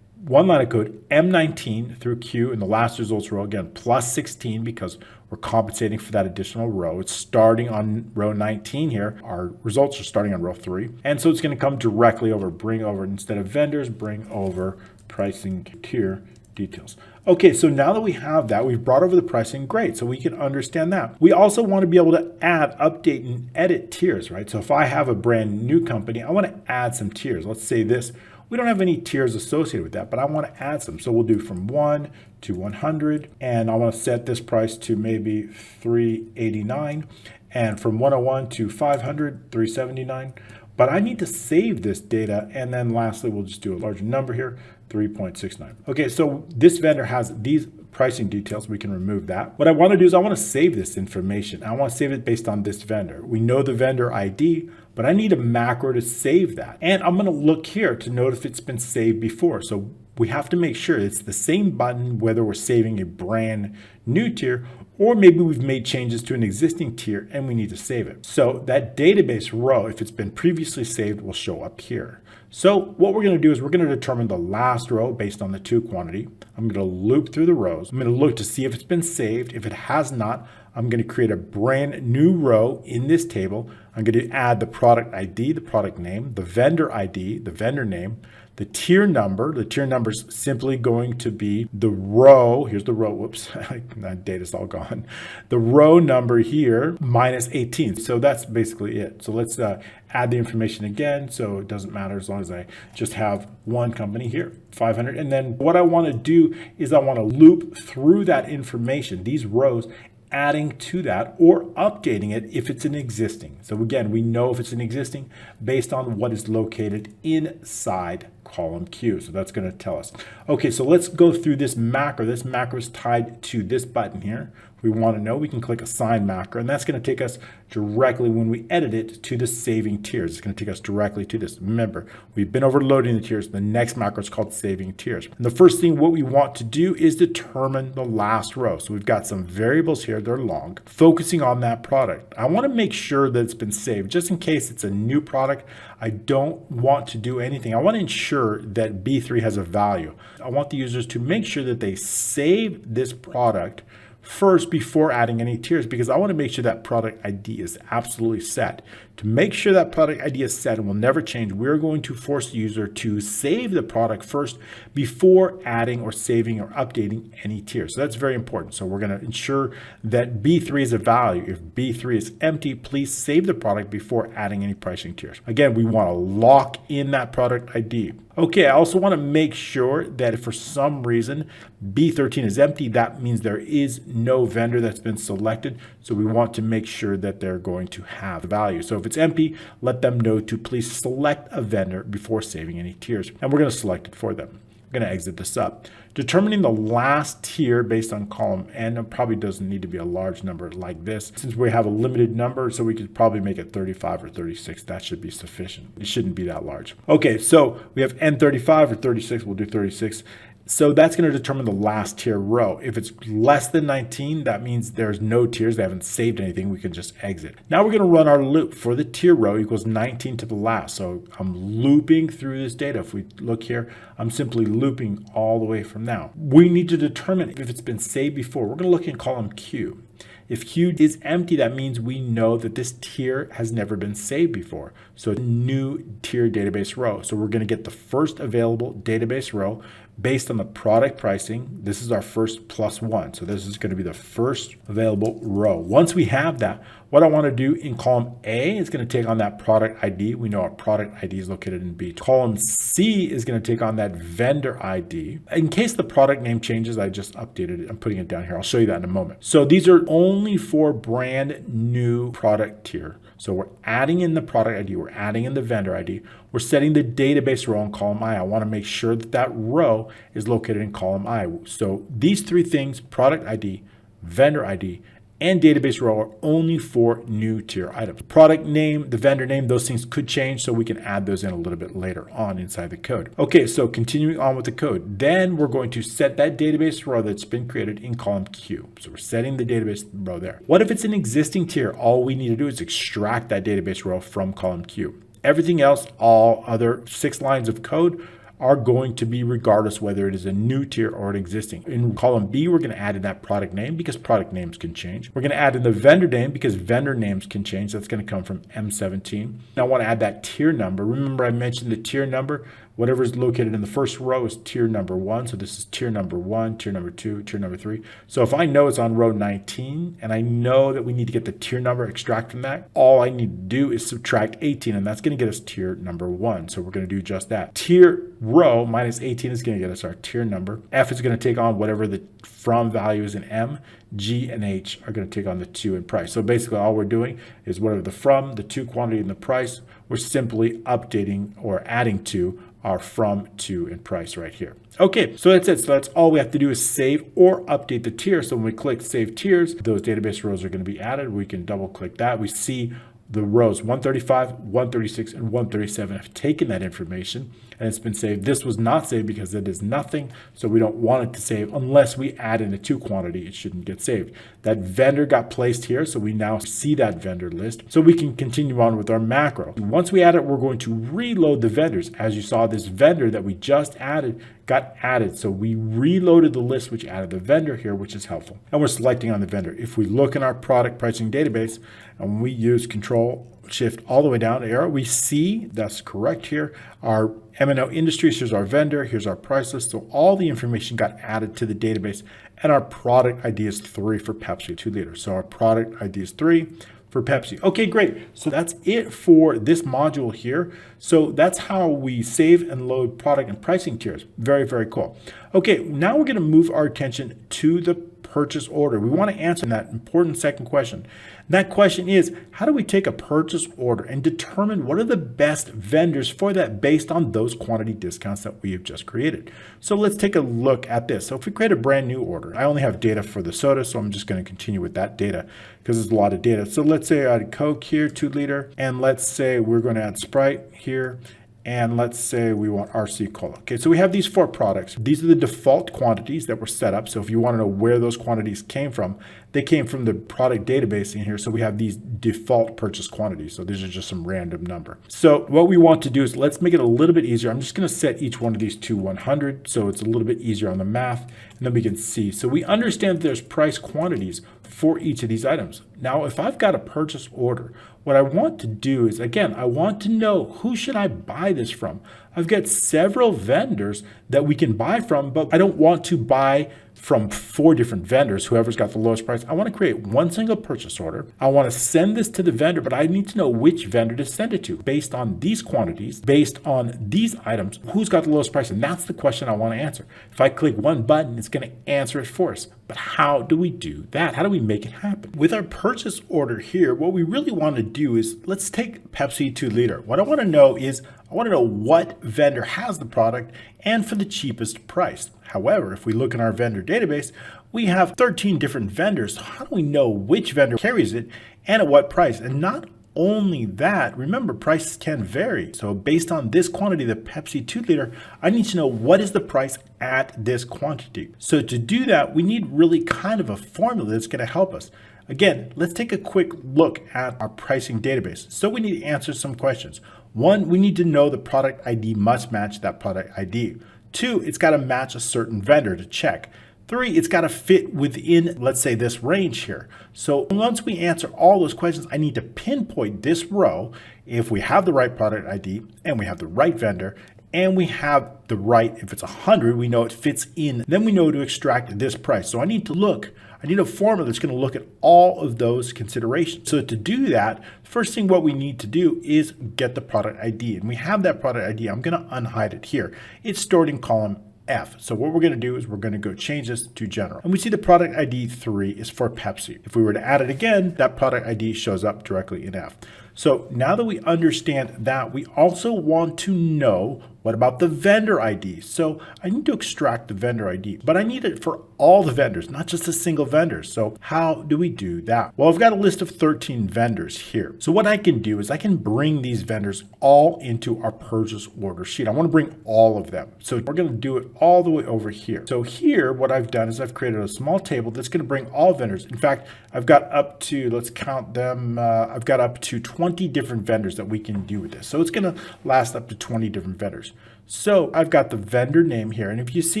one line of code, M19 through Q in the last results row, again, plus 16 because we're compensating for that additional row. It's starting on row 19 here. Our results are starting on row 3. And so it's going to come directly over, bring over, instead of vendors, bring over pricing tier details. Okay, so now that we have that, we've brought over the pricing, great, so we can understand that. We also want to be able to add, update, and edit tiers, right? So if I have a brand new company, I want to add some tiers. Let's say this, we don't have any tiers associated with that, but I want to add some. So we'll do from 1 to 100, and I want to set this price to maybe $389, and from 101 to 500, $379. But I need to save this data, and then lastly, we'll just do a larger number here, 3.69. Okay, so this vendor has these pricing details. We can remove that. What I want to do is I want to save this information. I want to save it based on this vendor. We know the vendor ID, but I need a macro to save that. And I'm going to look here to note if it's been saved before. So we have to make sure it's the same button, whether we're saving a brand new tier or maybe we've made changes to an existing tier and we need to save it. So that database row, if it's been previously saved, will show up here. So what we're going to do is we're going to determine the last row based on the to quantity. I'm going to loop through the rows. I'm going to look to see if it's been saved. If it has not, I'm going to create a brand new row in this table. I'm going to add the product ID, the product name, the vendor ID, the vendor name, the tier number. The tier number is simply going to be the row. Here's the row. Whoops, that data's all gone. The row number here minus 18. So that's basically it. So let's add the information again. So it doesn't matter as long as I just have one company here, 500. And then what I want to do is I want to loop through that information, these rows, adding to that or updating it if it's an existing. So again, we know if it's an existing based on what is located inside column Q. So that's going to tell us. Okay, so let's go through this macro. This macro is tied to this button here. If we want to know, we can click assign macro, and that's going to take us directly, when we edit it, to the saving tiers. It's going to take us directly to this. Remember, we've been overloading the tiers. The next macro is called saving tiers. And the first thing what we want to do is determine the last row. So we've got some variables here. They're long, focusing on that product. I want to make sure that it's been saved. Just in case it's a new product, I don't want to do anything. I want to ensure that B3 has a value. I want the users to make sure that they save this product first before adding any tiers, because I want to make sure that product ID is absolutely set. To make sure that product ID is set and will never change, we're going to force the user to save the product first before adding or saving or updating any tiers. So that's very important. So we're going to ensure that B3 is a value. If B3 is empty, please save the product before adding any pricing tiers. Again, we want to lock in that product ID. Okay, I also want to make sure that if for some reason B13 is empty, that means there is no vendor that's been selected. So we want to make sure that they're going to have value. So if it's empty, let them know to please select a vendor before saving any tiers. And we're going to select it for them. We're going to exit this up. Determining the last tier based on column N, it probably doesn't need to be a large number like this. Since we have a limited number, so we could probably make it 35 or 36. That should be sufficient. It shouldn't be that large. Okay, so we have N35 or 36. We'll do 36. So that's going to determine the last tier row. If it's less than 19, that means there's no tiers. They haven't saved anything. We can just exit. Now we're going to run our loop for the tier row equals 19 to the last. So I'm looping through this data. If we look here, I'm simply looping all the way from now. We need to determine if it's been saved before. We're going to look in column Q. If Q is empty, that means we know that this tier has never been saved before. So a new tier database row. So we're going to get the first available database row based on the product pricing. This is our first +1. So this is going to be the first available row. Once we have that, what I want to do in column A is going to take on that product ID. We know our product ID is located in B. Column C is going to take on that vendor ID. In case the product name changes, I just updated it. I'm putting it down here. I'll show you that in a moment. So these are only for brand new product tier. So we're adding in the product ID, we're adding in the vendor ID, we're setting the database row in column I. I want to make sure that that row is located in column I. So these three things, product ID, vendor ID, and database row, are only for new tier items. Product name, the vendor name, those things could change, so we can add those in a little bit later on inside the code. Okay, so continuing on with the code, then we're going to set that database row that's been created in column Q. So we're setting the database row there. What if it's an existing tier? All we need to do is extract that database row from column Q. Everything else, all other 6 lines of code, are going to be regardless whether it is a new tier or an existing. In column B, we're going to add in that product name because product names can change. We're going to add in the vendor name because vendor names can change. That's going to come from M17. Now I want to add that tier number. Remember I mentioned the tier number. Whatever is located in the first row is tier number 1. So this is tier number 1, tier number 2, tier number 3. So if I know it's on row 19 and I know that we need to get the tier number, extract from that, all I need to do is subtract 18, and that's going to get us tier number 1. So we're going to do just that. Tier row minus 18 is going to get us our tier number. F is going to take on whatever the from value is in M. G and H are going to take on the to and price. So basically all we're doing is whatever the from, the to quantity, and the price, we're simply updating or adding to our from, to, and price right here. Okay, so that's it. So that's all we have to do is save or update the tier. So when we click Save Tiers, those database rows are going to be added. We can double click that. We see the rows 135, 136, and 137 have taken that information and it's been saved. This was not saved because it is nothing, so we don't want it to save unless we add in a to quantity. It shouldn't get saved. That vendor got placed here, so we now see that vendor list, so we can continue on with our macro. Once we add it, we're going to reload the vendors. As you saw, this vendor that we just added got added, so we reloaded the list, which added the vendor here, which is helpful. And we're selecting on the vendor. If we look in our product pricing database and we use Control Shift all the way down to arrow, we see that's correct here. Our M&O Industries, here's our vendor, here's our price list. So all the information got added to the database, and our product ID is 3 for Pepsi 2 liters. So our product ID is 3 for Pepsi. Okay, great. So that's it for this module here. So that's how we save and load product and pricing tiers. Very, very cool. Okay, now we're going to move our attention to the purchase order. We want to answer that important second question. That question is, how do we take a purchase order and determine what are the best vendors for that based on those quantity discounts that we have just created? So let's take a look at this. So if we create a brand new order, I only have data for the soda, so I'm just going to continue with that data because there's a lot of data. So let's say I add Coke here, 2 liter, and let's say we're going to add Sprite here. And let's say we want RC Cola. Okay, so we have these 4 products. These are the default quantities that were set up. So if you want to know where those quantities came from, they came from the product database in here. So we have these default purchase quantities. So these are just some random number. So what we want to do is let's make it a little bit easier. I'm just going to set each one of these to 100. So it's a little bit easier on the math. And then we can see. So we understand that there's price quantities for each of these items. Now, if I've got a purchase order, what I want to do is, again, I want to know who should I buy this from. I've got several vendors that we can buy from, but I don't want to buy from 4 different vendors, whoever's got the lowest price. I want to create one single purchase order. I want to send this to the vendor, but I need to know which vendor to send it to based on these quantities, based on these items, who's got the lowest price. And that's the question I want to answer. If I click one button, it's going to answer it for us. But how do we do that? How do we make it happen? With our purchase order here, what we really want to do is, let's take Pepsi 2 liter. What I want to know is, I want to know what vendor has the product and for the cheapest price. However, if we look in our vendor database, we have 13 different vendors. So how do we know which vendor carries it and at what price? And not only that, remember, prices can vary. So based on this quantity, the Pepsi 2 liter, I need to know what is the price at this quantity. So to do that, we need really kind of a formula that's going to help us. Again, let's take a quick look at our pricing database. So we need to answer some questions. 1, we need to know the product ID must match that product ID. 2, it's got to match a certain vendor to check. 3, it's got to fit within, let's say, this range here. So once we answer all those questions, I need to pinpoint this row if we have the right product ID and we have the right vendor and we have the right, if it's 100, we know it fits in. Then we know to extract this price. So I need a formula that's going to look at all of those considerations. So to do that, first thing what we need to do is get the product ID. And we have that product ID. I'm going to unhide it here. It's stored in column F. So what we're going to do is we're going to go change this to general. And we see the product ID 3 is for Pepsi. If we were to add it again, that product ID shows up directly in F. So now that we understand that, we also want to know what about the vendor ID. So I need to extract the vendor ID, but I need it for all the vendors, not just a single vendor. So how do we do that? Well, I've got a list of 13 vendors here. So what I can do is I can bring these vendors all into our purchase order sheet. I want to bring all of them. So we're going to do it all the way over here. So here, what I've done is I've created a small table that's going to bring all vendors. In fact, I've got up to, let's count them. I've got up to 20 different vendors that we can do with this. So it's going to last up to 20 different vendors. So I've got the vendor name here. And if you see,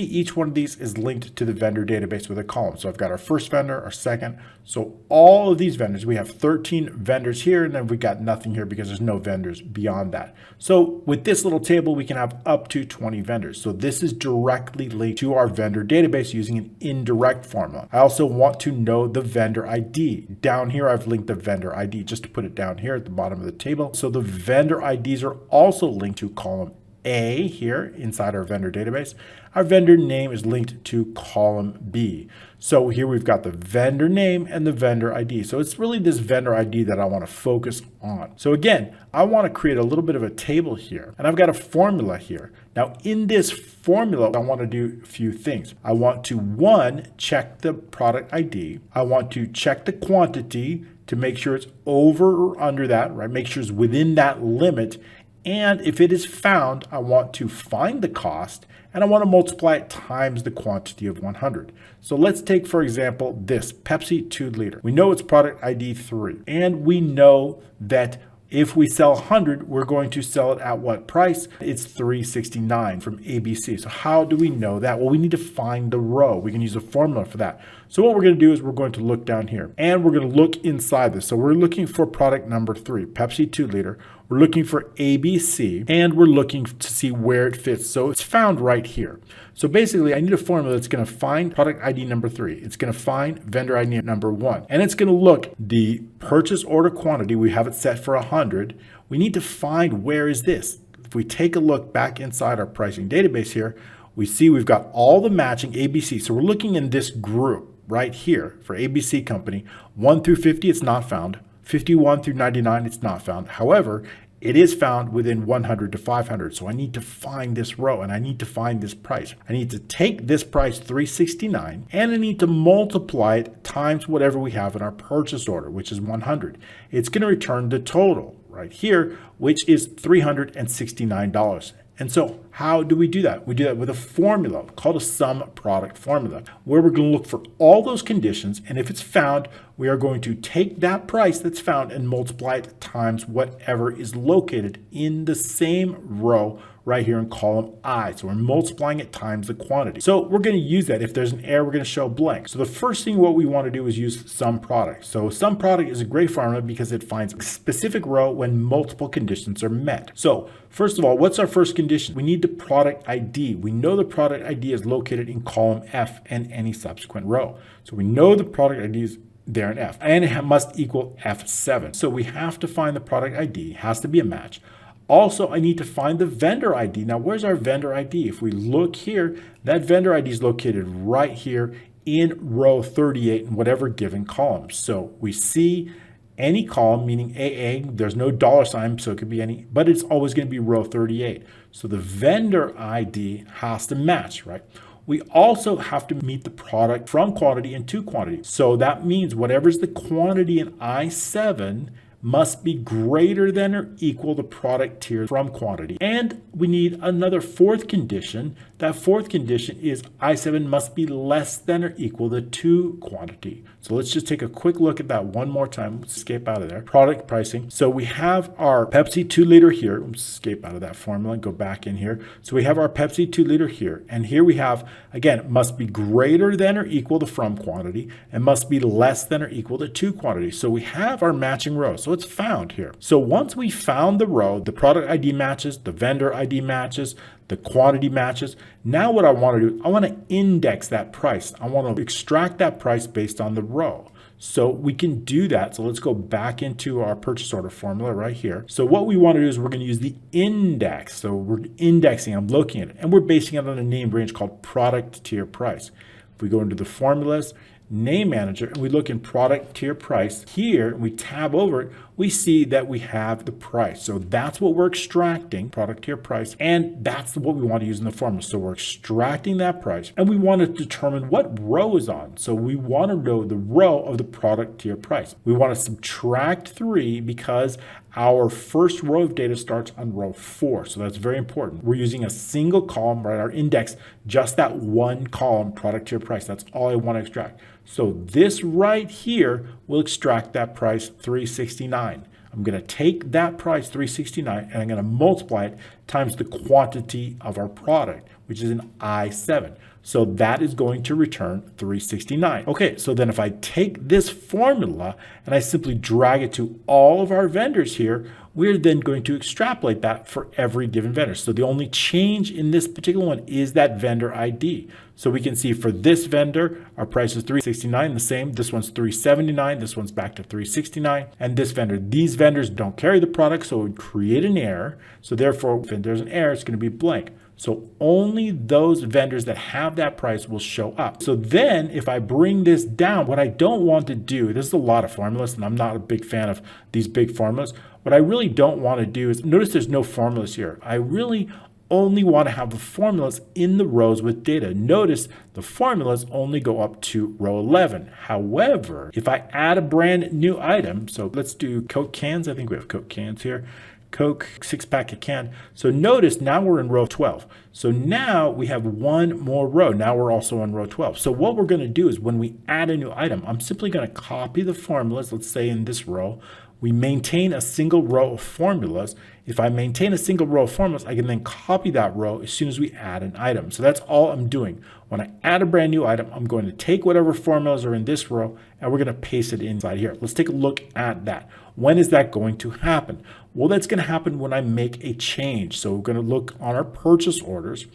each one of these is linked to the vendor database with a column. So I've got our first vendor, our second. So all of these vendors, we have 13 vendors here, and then we got nothing here because there's no vendors beyond that. So with this little table, we can have up to 20 vendors. So this is directly linked to our vendor database using an indirect formula. I also want to know the vendor ID. Down here, I've linked the vendor ID just to put it down here at the bottom of the table. So the vendor IDs are also linked to column A here inside our vendor database. Our vendor name is linked to column B. So here we've got the vendor name and the vendor ID. So it's really this vendor ID that I want to focus on. So again, I want to create a little bit of a table here, and I've got a formula here. Now in this formula, I want to do a few things. I want to, one, check the product ID. I want to check the quantity to make sure it's over or under that, right? Make sure it's within that limit. And if it is found, I want to find the cost, and I want to multiply it times the quantity of 100. So let's take, for example, this Pepsi 2 liter. We know it's product ID 3, and we know that if we sell 100, we're going to sell it at what price? It's $3.69 from ABC. So how do we know that? Well, we need to find the row. We can use a formula for that. So what we're going to do is we're going to look down here, and we're going to look inside this. So we're looking for product number 3, Pepsi 2 liter. We're looking for ABC, and we're looking to see where it fits. So it's found right here. So basically, I need a formula that's going to find product ID number 3. It's going to find vendor ID number 1. And it's going to look the purchase order quantity. We have it set for 100. We need to find where is this. If we take a look back inside our pricing database here, we see we've got all the matching ABC. So we're looking in this group right here for ABC company. 1 through 50, it's not found. 51 through 99, it's not found. However, it is found within 100 to 500. So I need to find this row, and I need to find this price. I need to take this price, $3.69, and I need to multiply it times whatever we have in our purchase order, which is 100. It's going to return the total right here, which is $369. And so how do we do that? We do that with a formula called a sum product formula, where we're going to look for all those conditions. And if it's found, we are going to take that price that's found and multiply it times whatever is located in the same row right here in column I. So we're multiplying it times the quantity. So we're going to use that. If there's an error, we're going to show blank. So the first thing what we want to do is use sum product. So sum product is a great formula because it finds a specific row when multiple conditions are met. So first of all, what's our first condition? We need the product ID. We know the product ID is located in column F and any subsequent row. So we know the product ID is there in F, and it must equal F7. So we have to find the product ID. It has to be a match. Also, I need to find the vendor ID. Now, where's our vendor ID? If we look here, that vendor ID is located right here in row 38 in whatever given column. So we see any column, meaning AA, there's no $sign, so it could be any, but it's always going to be row 38. So the vendor ID has to match, right? We also have to meet the product from quantity and to quantity. So that means whatever's the quantity in I7 must be greater than or equal the product tier from quantity. And we need another fourth condition. That fourth condition is I7 must be less than or equal to to quantity. So let's just take a quick look at that one more time. Let's escape out of there. Product pricing. So we have our Pepsi 2 liter here. Let's escape out of that formula and go back in here. So we have our Pepsi 2 liter here. And here we have, again, must be greater than or equal to from quantity and must be less than or equal to to quantity. So we have our matching row. So it's found here. So once we found the row, the product ID matches, the vendor ID matches, the quantity matches. Now what I want to do, I want to index that price. I want to extract that price based on the row. So we can do that. So let's go back into our purchase order formula right here. So what we want to do is we're going to use the index. So we're indexing, I'm looking at it, and we're basing it on a named range called product tier price. If we go into the formulas, name manager, and we look in product tier price here, and we tab over it, we see that we have the price. So that's what we're extracting, product tier price, and that's what we want to use in the formula. So we're extracting that price, and we want to determine what row is on. So we want to know the row of the product tier price. We want to subtract 3 because our first row of data starts on row 4. So that's very important. We're using a single column, right? Our index, just that one column, product tier price. That's all I want to extract. So this right here will extract that price, $369. I'm going to take that price, $369, and I'm going to multiply it times the quantity of our product, which is an I7. So that is going to return $369. Okay, so then if I take this formula and I simply drag it to all of our vendors here, we're then going to extrapolate that for every given vendor. So the only change in this particular one is that vendor ID. So we can see for this vendor, our price is $369, the same. This one's $379, this one's back to $369. And this vendor, these vendors don't carry the product, so it would create an error. So therefore, if there's an error, it's going to be blank. So only those vendors that have that price will show up. So then if I bring this down, what I don't want to do, this is a lot of formulas, and I'm not a big fan of these big formulas. What I really don't want to do is, notice there's no formulas here. I really only want to have the formulas in the rows with data. Notice the formulas only go up to row 11. However, if I add a brand new item, so let's do Coke cans. I think we have Coke cans here. Coke 6-pack a can. So notice now we're in row 12. So now we have one more row. Now we're also on row 12. So what we're going to do is when we add a new item, I'm simply going to copy the formulas. Let's say in this row, we maintain a single row of formulas. If I maintain a single row of formulas, I can then copy that row as soon as we add an item. So that's all I'm doing. When I add a brand new item, I'm going to take whatever formulas are in this row and we're going to paste it inside here. Let's take a look at that. When is that going to happen? Well, that's going to happen when I make a change. So we're going to look on our purchase orders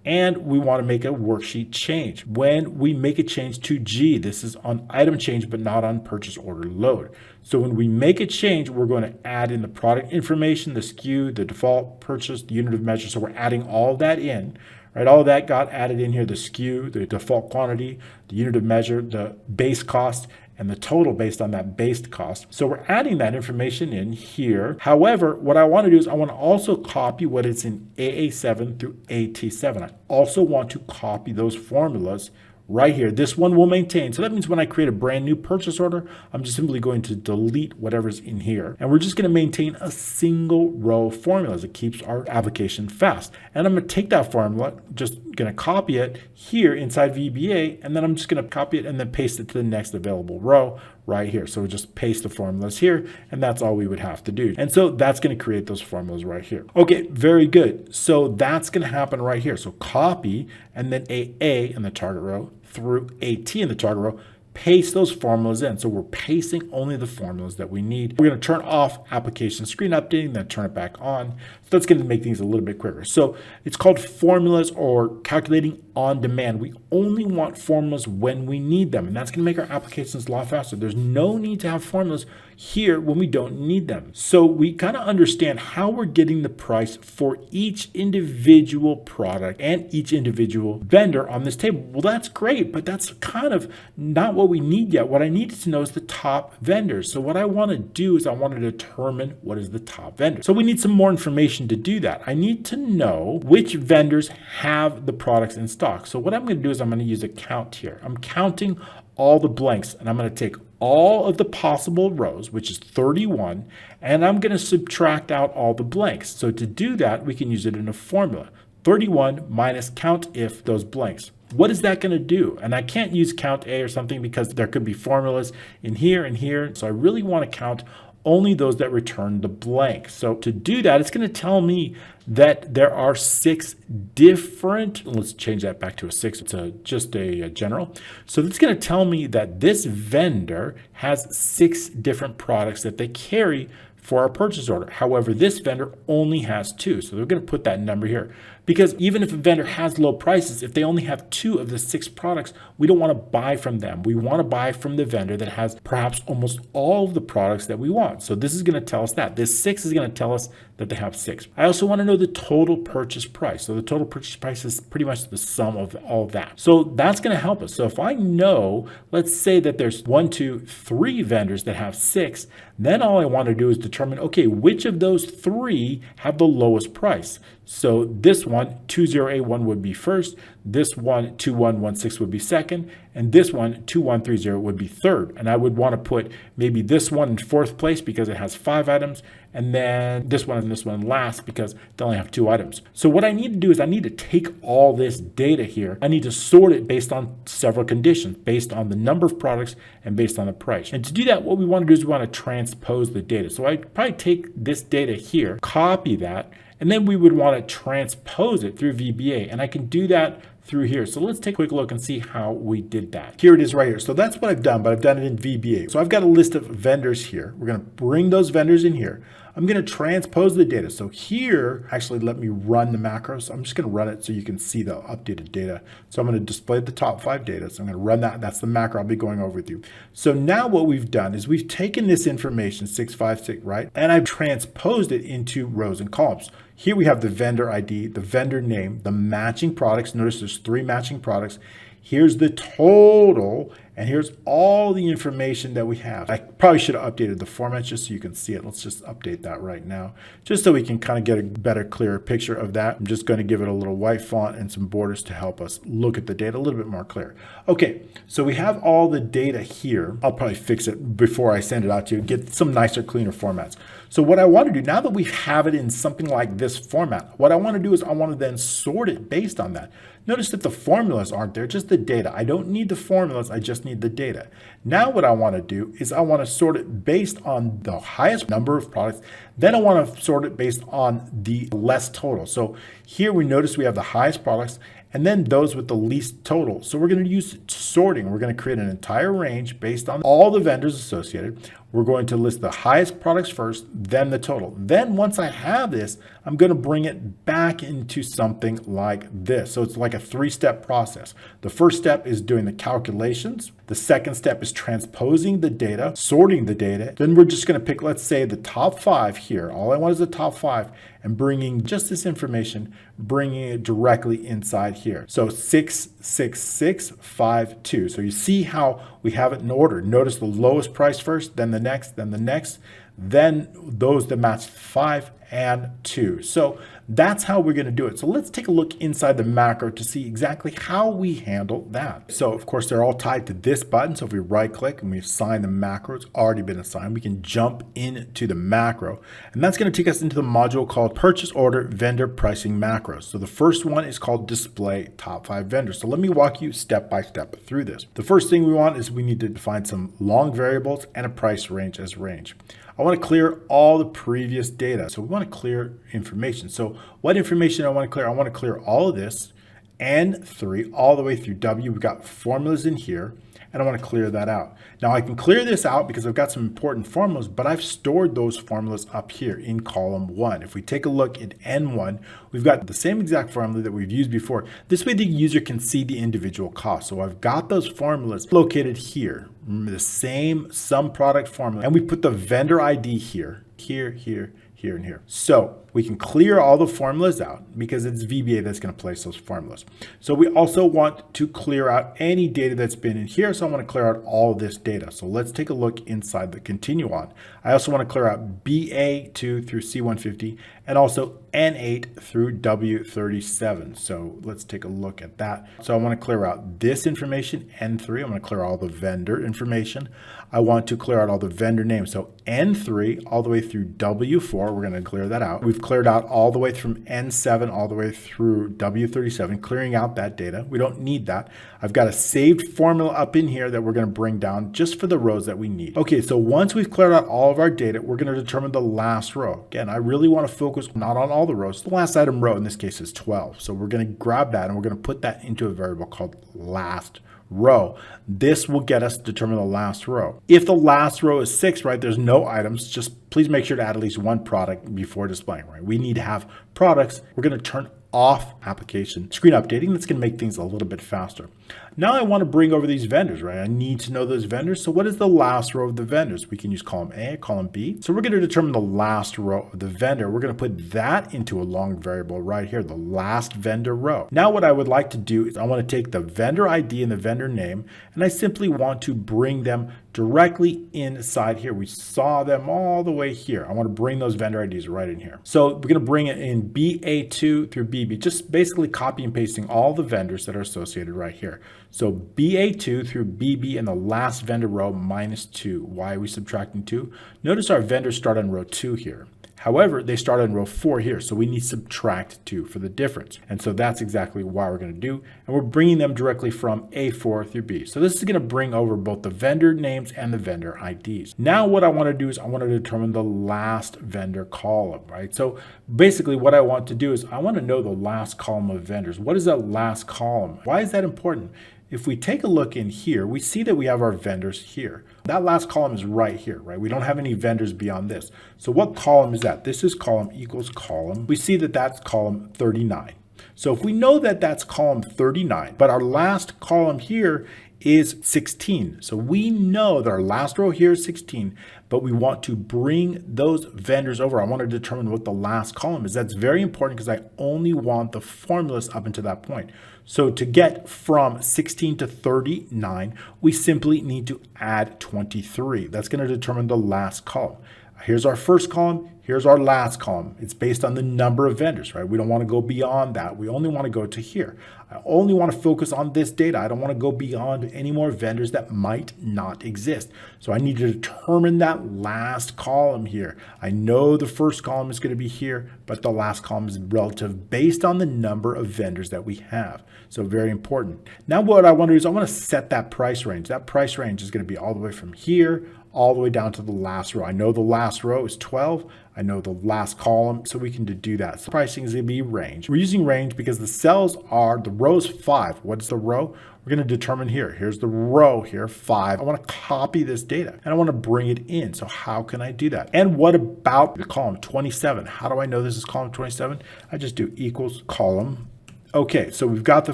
and we want to make a worksheet change. When we make a change to G, this is on item change, but not on purchase order load. So when we make a change, we're going to add in the product information, the SKU, the default purchase, the unit of measure. So we're adding all that in, right? All that got added in here, the SKU, the default quantity, the unit of measure, the base cost, and the total based on that based cost. So we're adding that information in here. However, what I want to do is I want to also copy what is in AA7 through AT7. I also want to copy those formulas right here. This one will maintain. So that means when I create a brand new purchase order, I'm just simply going to delete whatever's in here. And we're just going to maintain a single row of formulas. It keeps our application fast. And I'm going to take that formula, just going to copy it here inside VBA, and then I'm just going to copy it and then paste it to the next available row right here. So we just paste the formulas here, and that's all we would have to do. And so that's going to create those formulas right here. Okay, very good. So that's going to happen right here. So copy, and then AA in the target row through AT in the target row, paste those formulas in. So we're pasting only the formulas that we need. We're going to turn off application screen updating, then turn it back on. So that's going to make things a little bit quicker. So it's called formulas or calculating on demand. We only want formulas when we need them, and that's going to make our applications a lot faster. There's no need to have formulas here when we don't need them. So we kind of understand how we're getting the price for each individual product and each individual vendor on this table. Well, that's great, but that's kind of not what we need yet. What I needed to know is the top vendors. So what I want to do is I want to determine what is the top vendor. So we need some more information to do that. I need to know which vendors have the products in stock. So what I'm going to do is I'm going to use a count here. I'm counting all the blanks, and I'm going to take all of the possible rows, which is 31, and I'm going to subtract out all the blanks. So to do that, we can use it in a formula. 31 minus count if those blanks. What is that going to do? And I can't use count A or something because there could be formulas in here and here. So I really want to count only those that return the blank. So to do that, it's going to tell me that there are 6 different, let's change that back to a 6, it's just a general. So it's going to tell me that this vendor has 6 different products that they carry for our purchase order. However, this vendor only has 2. So they're going to put that number here. Because even if a vendor has low prices, if they only have 2 of the 6 products, we don't want to buy from them. We want to buy from the vendor that has perhaps almost all of the products that we want. So this is going to tell us that. This 6 is going to tell us that they have 6. I also want to know the total purchase price. So the total purchase price is pretty much the sum of all of that. So that's going to help us. So if I know, let's say that there's 1, 2, 3 vendors that have 6, then all I want to do is determine, okay, which of those 3 have the lowest price? So this one, 2081 would be first, this one, 2116 would be second, and this one, 2130 would be third. And I would want to put maybe this one in 4th place because it has 5 items, and then this one and this one last because they only have 2 items. So what I need to do is I need to take all this data here. I need to sort it based on several conditions, based on the number of products and based on the price. And to do that, what we want to do is we want to transpose the data. So I'd probably take this data here, copy that, and then we would want to transpose it through VBA. And I can do that through here. So let's take a quick look and see how we did that. Here it is right here. So that's what I've done, but I've done it in VBA. So I've got a list of vendors here. We're going to bring those vendors in here. I'm going to transpose the data. So here, actually, let me run the macro. So I'm just going to run it so you can see the updated data. So I'm going to display the top 5 data. So I'm going to run that. That's the macro I'll be going over with you. So now what we've done is we've taken this information, 656, right? And I've transposed it into rows and columns. Here we have the vendor ID, the vendor name, the matching products. Notice there's 3 matching products. Here's the total, and here's all the information that we have. I probably should have updated the format just so you can see it. Let's just update that right now, just so we can kind of get a better, clearer picture of that. I'm just going to give it a little white font and some borders to help us look at the data a little bit more clear. Okay, so we have all the data here. I'll probably fix it before I send it out to you, get some nicer, cleaner formats. So what I want to do, now that we have it in something like this format, what I want to do is I want to then sort it based on that. Notice that the formulas aren't there, just the data. I don't need the formulas, I just need the data. Now what I want to do is I want to sort it based on the highest number of products. Then I want to sort it based on the less total. So here we notice we have the highest products and then those with the least total. So we're going to use sorting. We're going to create an entire range based on all the vendors associated. We're going to list the highest products first, then the total. Then once I have this, I'm going to bring it back into something like this. So it's like a 3-step process. The first step is doing the calculations. The second step is transposing the data, sorting the data. Then we're just going to pick, let's say, the top 5 here. All I want is the top 5, and bringing just this information, bringing it directly inside here. So 66652. So you see how we have it in order. Notice the lowest price first, then the next, then the next, then those that match 5 and 2. So that's how we're going to do it. So let's take a look inside the macro to see exactly how we handle that. So of course, they're all tied to this button. So if we right click and we assign the macro, it's already been assigned. We can jump into the macro, and that's going to take us into the module called Purchase Order Vendor Pricing Macros. So the first one is called Display Top 5 Vendors. So let me walk you step by step through this. The first thing we want is we need to define some long variables and a price range as range. I want to clear all the previous data. So we want to clear information. So what information I want to clear? I want to clear all of this, N3, all the way through W. We've got formulas in here, and I want to clear that out. Now I can clear this out because I've got some important formulas, but I've stored those formulas up here in column 1. If we take a look at N1, we've got the same exact formula that we've used before. This way the user can see the individual costs. So I've got those formulas located here. Remember the same sum product formula, and we put the vendor ID here, here, here, here, and here. So we can clear all the formulas out because it's VBA that's going to place those formulas. So we also want to clear out any data that's been in here. So I want to clear out all this data. So let's take a look inside the continue on. I also want to clear out BA2 through C150 and also N8 through W37. So let's take a look at that. So I want to clear out this information, N3. I'm going to clear all the vendor information. I want to clear out all the vendor names. So N3 all the way through W4, we're going to clear that out. We've cleared out all the way from N7 all the way through W37, clearing out that data. We don't need that. I've got a saved formula up in here that we're going to bring down just for the rows that we need. Okay, so once we've cleared out all of our data, we're going to determine the last row. Again, I really want to focus not on all the rows. The last item row in this case is 12. So we're going to grab that and we're going to put that into a variable called last row. This will get us to determine the last row. If the last row is 6, right, there's no items, just please make sure to add at least one product before displaying, right? We need to have products. We're going to turn off application, screen updating. That's going to make things a little bit faster. Now I want to bring over these vendors, right? I need to know those vendors. So what is the last row of the vendors? We can use column A, column B. So we're going to determine the last row of the vendor. We're going to put that into a long variable right here, the last vendor row. Now what I would like to do is I want to take the vendor ID and the vendor name, and I simply want to bring them directly inside here. We saw them all the way here. I want to bring those vendor IDs right in here. So we're going to bring it in BA2 through BB, just basically copy and pasting all the vendors that are associated right here. So BA2 through BB in the last vendor row minus 2. Why are we subtracting 2? Notice our vendors start on row 2 here. However, they start on row 4 here, so we need to subtract 2 for the difference. And so that's exactly what we're going to do. And we're bringing them directly from A4 through B. So this is going to bring over both the vendor names and the vendor IDs. Now what I want to do is I want to determine the last vendor column, right? So basically what I want to do is I want to know the last column of vendors. What is that last column? Why is that important? If we take a look in here, we see that we have our vendors here. That last column is right here, right? We don't have any vendors beyond this. So what column is that? This is column equals column. We see that that's column 39. So if we know that that's column 39, but our last column here is 16. So we know that our last row here is 16, but we want to bring those vendors over. I want to determine what the last column is. That's very important because I only want the formulas up until that point. So to get from 16 to 39, we simply need to add 23. That's going to determine the last column. Here's our first column. Here's our last column. It's based on the number of vendors, right? We don't want to go beyond that. We only want to go to here. I only want to focus on this data. I don't want to go beyond any more vendors that might not exist. So I need to determine that last column here. I know the first column is going to be here, but the last column is relative based on the number of vendors that we have. So very important. Now what I want to do is I want to set that price range. That price range is going to be all the way from here all the way down to the last row. I know the last row is 12. I know the last column, so we can do that. So pricing is going to be range. We're using range because the cells are, the row's 5. What is the row? We're going to determine here. Here's the row here, 5. I want to copy this data and I want to bring it in. So how can I do that? And what about the column 27? How do I know this is column 27? I just do equals column. Okay, so we've got the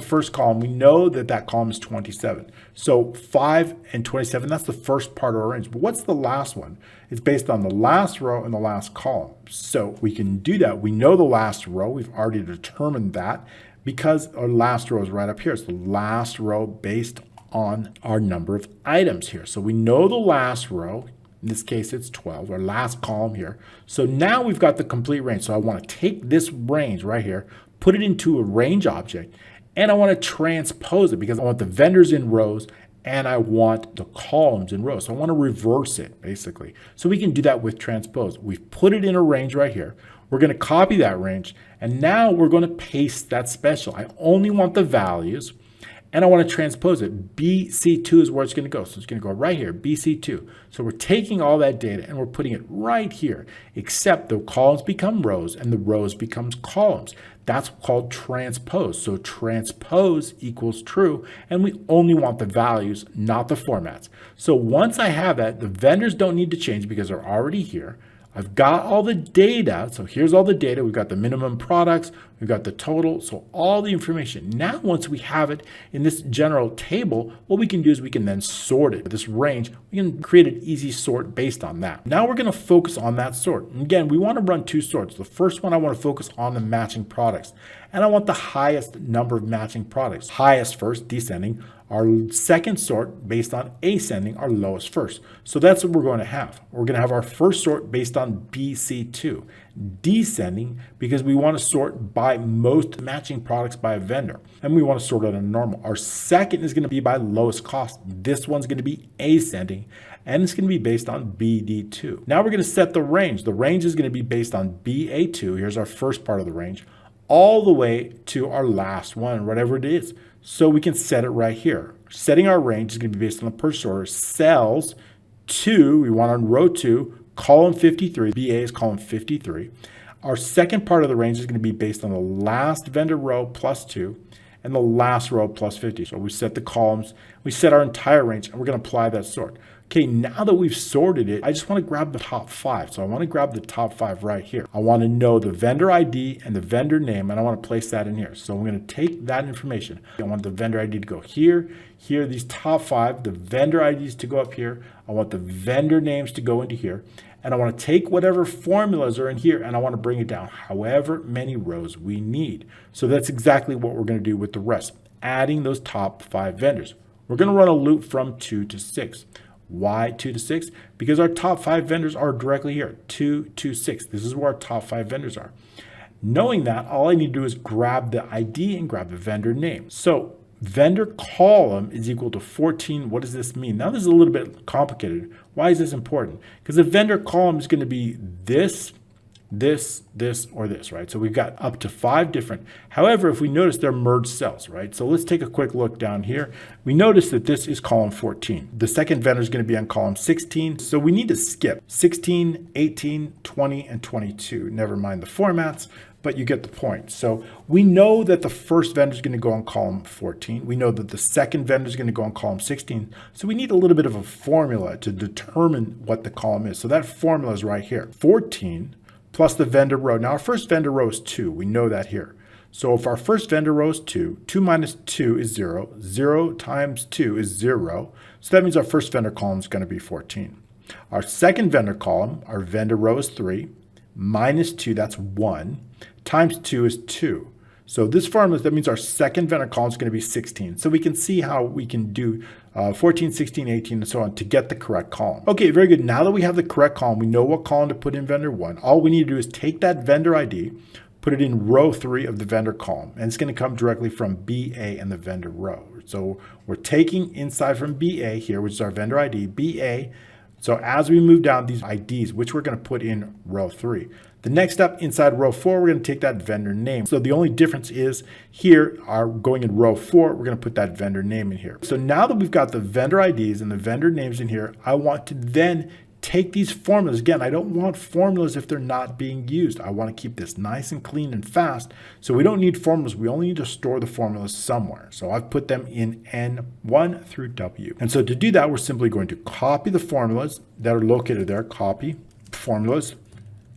first column. We know that that column is 27. So 5 and 27, that's the first part of our range. But what's the last one? It's based on the last row and the last column. So we can do that. We know the last row. We've already determined that because our last row is right up here. It's the last row based on our number of items here. So we know the last row. In this case, it's 12, our last column here. So now we've got the complete range. So I want to take this range right here, put it into a range object, and I want to transpose it because I want the vendors in rows and I want the columns in rows. So I want to reverse it basically. So we can do that with transpose. We've put it in a range right here. We're going to copy that range and now we're going to paste that special. I only want the values and I want to transpose it. BC2 is where it's going to go. So it's going to go right here, BC2. So we're taking all that data and we're putting it right here, except the columns become rows and the rows becomes columns. That's called transpose. So transpose equals true, and we only want the values, not the formats. So once I have that, the vendors don't need to change because they're already here. I've got all the data. So here's all the data. We've got the minimum products. We've got the total. So all the information. Now, once we have it in this general table, what we can do is we can then sort it. This range, we can create an easy sort based on that. Now we're going to focus on that sort. And again, we want to run 2 sorts. The first one, I want to focus on the matching products. And I want the highest number of matching products. Highest first, descending. Our second sort based on ascending, our lowest first. So that's what we're going to have. We're going to have our first sort based on BC2, descending because we want to sort by most matching products by a vendor. And we want to sort it on normal. Our second is going to be by lowest cost. This one's going to be ascending and it's going to be based on BD2. Now we're going to set the range. The range is going to be based on BA2. Here's our first part of the range, all the way to our last one, whatever it is. So we can set it right here. Setting our range is going to be based on the purchase order. Cells 2, we want on row 2, column 53. BA is column 53. Our second part of the range is going to be based on the last vendor row plus 2 and the last row plus 50. So we set the columns. We set our entire range, and we're going to apply that sort. Okay, now that we've sorted it, I just want to grab the top 5. So I want to grab the top 5 right here. I want to know the vendor ID and the vendor name, and I want to place that in here. So I'm going to take that information. I want the vendor ID to go here, here, these top 5, the vendor IDs to go up here. I want the vendor names to go into here. And I want to take whatever formulas are in here, and I want to bring it down however many rows we need. So that's exactly what we're going to do with the rest, adding those top 5 vendors. We're going to run a loop from 2 to 6. Why 2 to 6? Because our top 5 vendors are directly here, 2 to 6. This is where our top 5 vendors are. Knowing that, all I need to do is grab the ID and grab the vendor name. So vendor column is equal to 14. What does this mean? Now this is a little bit complicated. Why is this important? Because the vendor column is going to be this, or this, right? So we've got up to 5 different. However, if we notice, they're merged cells, right? So let's take a quick look down here. We notice that this is column 14. The second vendor is going to be on column 16. So we need to skip 16, 18, 20, and 22. Never mind the formats, but you get the point. So we know that the first vendor is going to go on column 14. We know that the second vendor is going to go on column 16. So we need a little bit of a formula to determine what the column is. So that formula is right here. 14 plus the vendor row. Now our first vendor row is 2. We know that here. So if our first vendor row is 2, 2 minus 2 is 0. 0 times 2 is 0. So that means our first vendor column is going to be 14. Our second vendor column, our vendor row is 3. Minus 2, that's 1. Times 2 is 2. So this formula, that means our second vendor column is going to be 16. So we can see how we can do 14, 16, 18, and so on to get the correct column. Okay, very good. Now that we have the correct column, we know what column to put in vendor 1. All we need to do is take that vendor ID, put it in row 3 of the vendor column, and it's going to come directly from BA and the vendor row. So we're taking inside from BA here, which is our vendor ID, BA. So as we move down these IDs, which we're going to put in row 3. The next step inside row 4, we're going to take that vendor name. So the only difference is here, going in row 4, we're going to put that vendor name in here. So now that we've got the vendor IDs and the vendor names in here, I want to then take these formulas. Again, I don't want formulas if they're not being used. I want to keep this nice and clean and fast. So we don't need formulas. We only need to store the formulas somewhere. So I've put them in N1 through W. And so to do that, we're simply going to copy the formulas that are located there, copy formulas.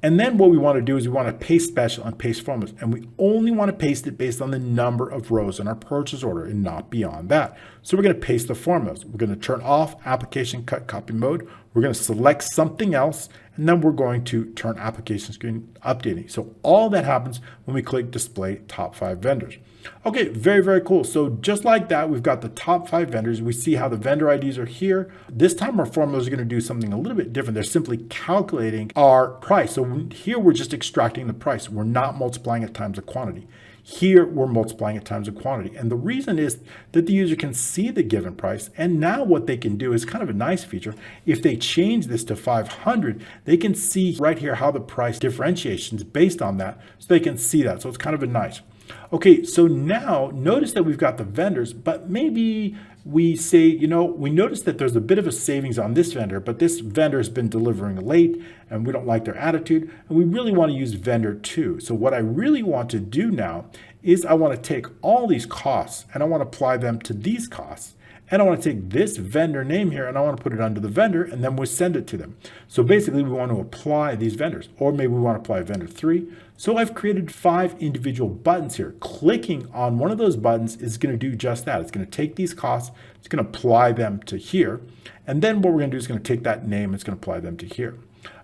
And then what we want to do is we want to paste special and paste formulas. And we only want to paste it based on the number of rows in our purchase order and not beyond that. So we're going to paste the formulas. We're going to turn off application cut copy mode. We're going to select something else, and then we're going to turn application screen updating. So all that happens when we click display top 5 vendors. Okay, very, very cool. So just like that, we've got the top 5 vendors. We see how the vendor IDs are here. This time our formulas are going to do something a little bit different. They're simply calculating our price. So here we're just extracting the price. We're not multiplying it times the quantity. Here we're multiplying it times the quantity. And the reason is that the user can see the given price. And now what they can do is kind of a nice feature. If they change this to 500, they can see right here how the price differentiation is based on that. So they can see that. So it's kind of a nice. Okay, so now notice that we've got the vendors, but maybe we say, we notice that there's a bit of a savings on this vendor, but this vendor has been delivering late and we don't like their attitude, and we really want to use vendor 2. So what I really want to do now is I want to take all these costs and I want to apply them to these costs. And I want to take this vendor name here and I want to put it under the vendor, and then we'll send it to them. So basically we want to apply these vendors, or maybe we want to apply vendor 3. So I've created 5 individual buttons here. Clicking on one of those buttons is going to do just that. It's going to take these costs, it's going to apply them to here. And then what we're going to do is going to take that name, it's going to apply them to here.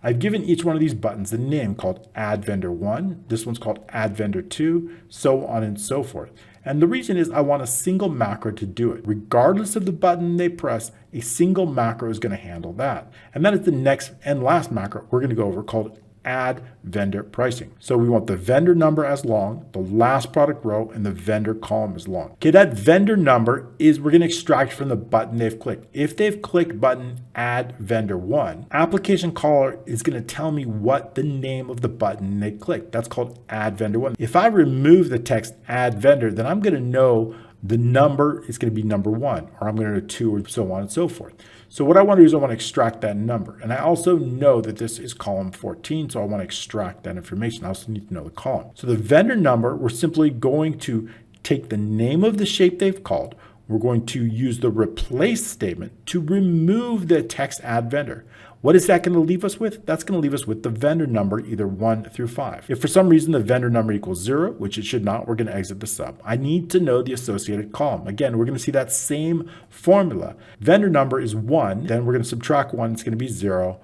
I've given each one of these buttons a name called Add Vendor 1. This one's called Add Vendor 2, so on and so forth. And the reason is I want a single macro to do it. Regardless of the button they press, a single macro is going to handle that. And that is the next and last macro we're going to go over, called Add Vendor Pricing. So we want the vendor number as long, the last product row, and the vendor column as long. Okay, that vendor number is we're going to extract from the button they've clicked. If they've clicked button Add Vendor 1, application caller is going to tell me what the name of the button they clicked. That's called Add Vendor 1. If I remove the text Add Vendor, then I'm going to know the number is going to be number 1, or I'm going to know 2, or so on and so forth. So what I want to do is I want to extract that number. And I also know that this is column 14, so I want to extract that information. I also need to know the column. So the vendor number, we're simply going to take the name of the shape they've called. we're going to use the replace statement to remove the text add vendor. What is that going to leave us with? That's going to leave us with the vendor number, either 1 through 5. If for some reason the vendor number equals 0, which it should not, we're going to exit the sub. I need to know the associated column. Again, we're going to see that same formula. Vendor number is 1, then we're going to subtract 1, it's going to be 0.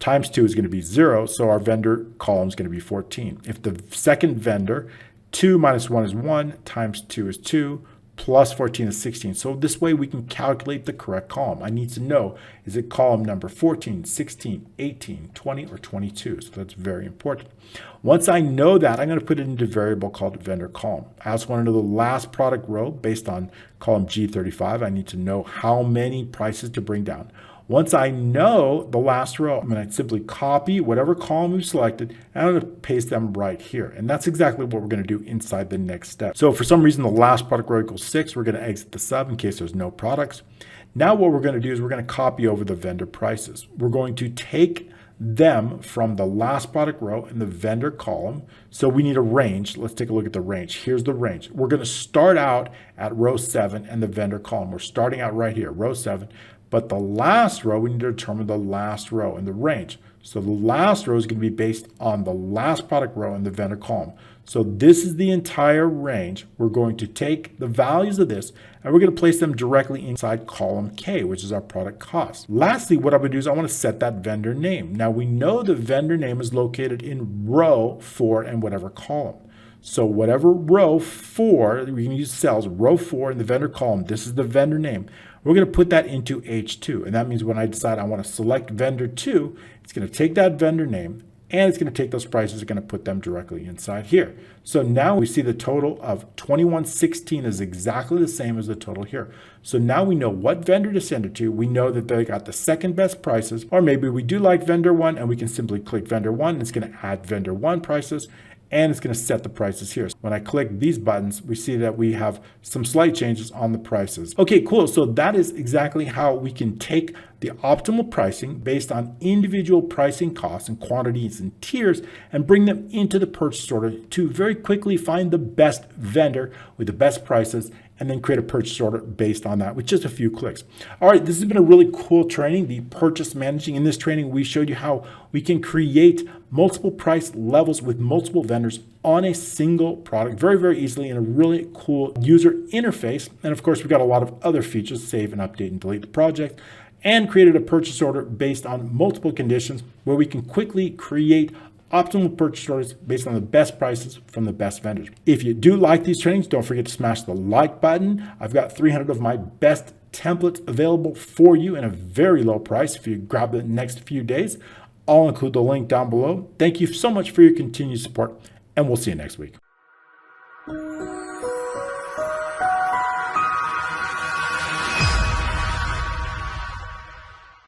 Times 2 is going to be 0, so our vendor column is going to be 14. If the second vendor, 2 minus 1 is 1, times 2 is 2, plus 14 is 16. So this way we can calculate the correct column. I need to know, is it column number 14, 16, 18, 20, or 22? So that's very important. Once I know that, I'm going to put it into a variable called vendor column. I also want to know the last product row based on column G35. I need to know how many prices to bring down. Once I know the last row, I'm going to simply copy whatever column we've selected, and I'm going to paste them right here. And that's exactly what we're going to do inside the next step. So if for some reason the last product row equals 6, we're going to exit the sub in case there's no products. Now what we're going to do is we're going to copy over the vendor prices. We're going to take them from the last product row in the vendor column. So we need a range. Let's take a look at the range. Here's the range. We're going to start out at row 7 and the vendor column. We're starting out right here, row 7. But the last row, we need to determine the last row in the range. So the last row is going to be based on the last product row in the vendor column. So this is the entire range. We're going to take the values of this and we're going to place them directly inside column K, which is our product cost. Lastly, what I'm going to do is I want to set that vendor name. Now we know the vendor name is located in row 4 and whatever column. So whatever row 4, we can use cells, row 4 in the vendor column, this is the vendor name. We're going to put that into H2. And that means when I decide I want to select vendor 2, it's going to take that vendor name and it's going to take those prices, it's going to put them directly inside here. So now we see the total of 2116 is exactly the same as the total here. So now we know what vendor to send it to. We know that they got the second best prices, or maybe we do like vendor 1 and we can simply click vendor 1 and it's going to add vendor 1 prices. And it's going to set the prices here. When I click these buttons, we see that we have some slight changes on the prices. Okay, cool. So that is exactly how we can take the optimal pricing based on individual pricing costs and quantities and tiers and bring them into the purchase order to very quickly find the best vendor with the best prices and then create a purchase order based on that with just a few clicks. All right, this has been a really cool training, the purchase managing. In this training, we showed you how we can create multiple price levels with multiple vendors on a single product very, very easily in a really cool user interface. And of course, we've got a lot of other features, save and update and delete the project, and created a purchase order based on multiple conditions where we can quickly create optimal purchase orders based on the best prices from the best vendors. If you do like these trainings, don't forget to smash the like button. I've got 300 of my best templates available for you in a very low price if you grab the next few days. I'll include the link down below. Thank you so much for your continued support, and we'll see you next week.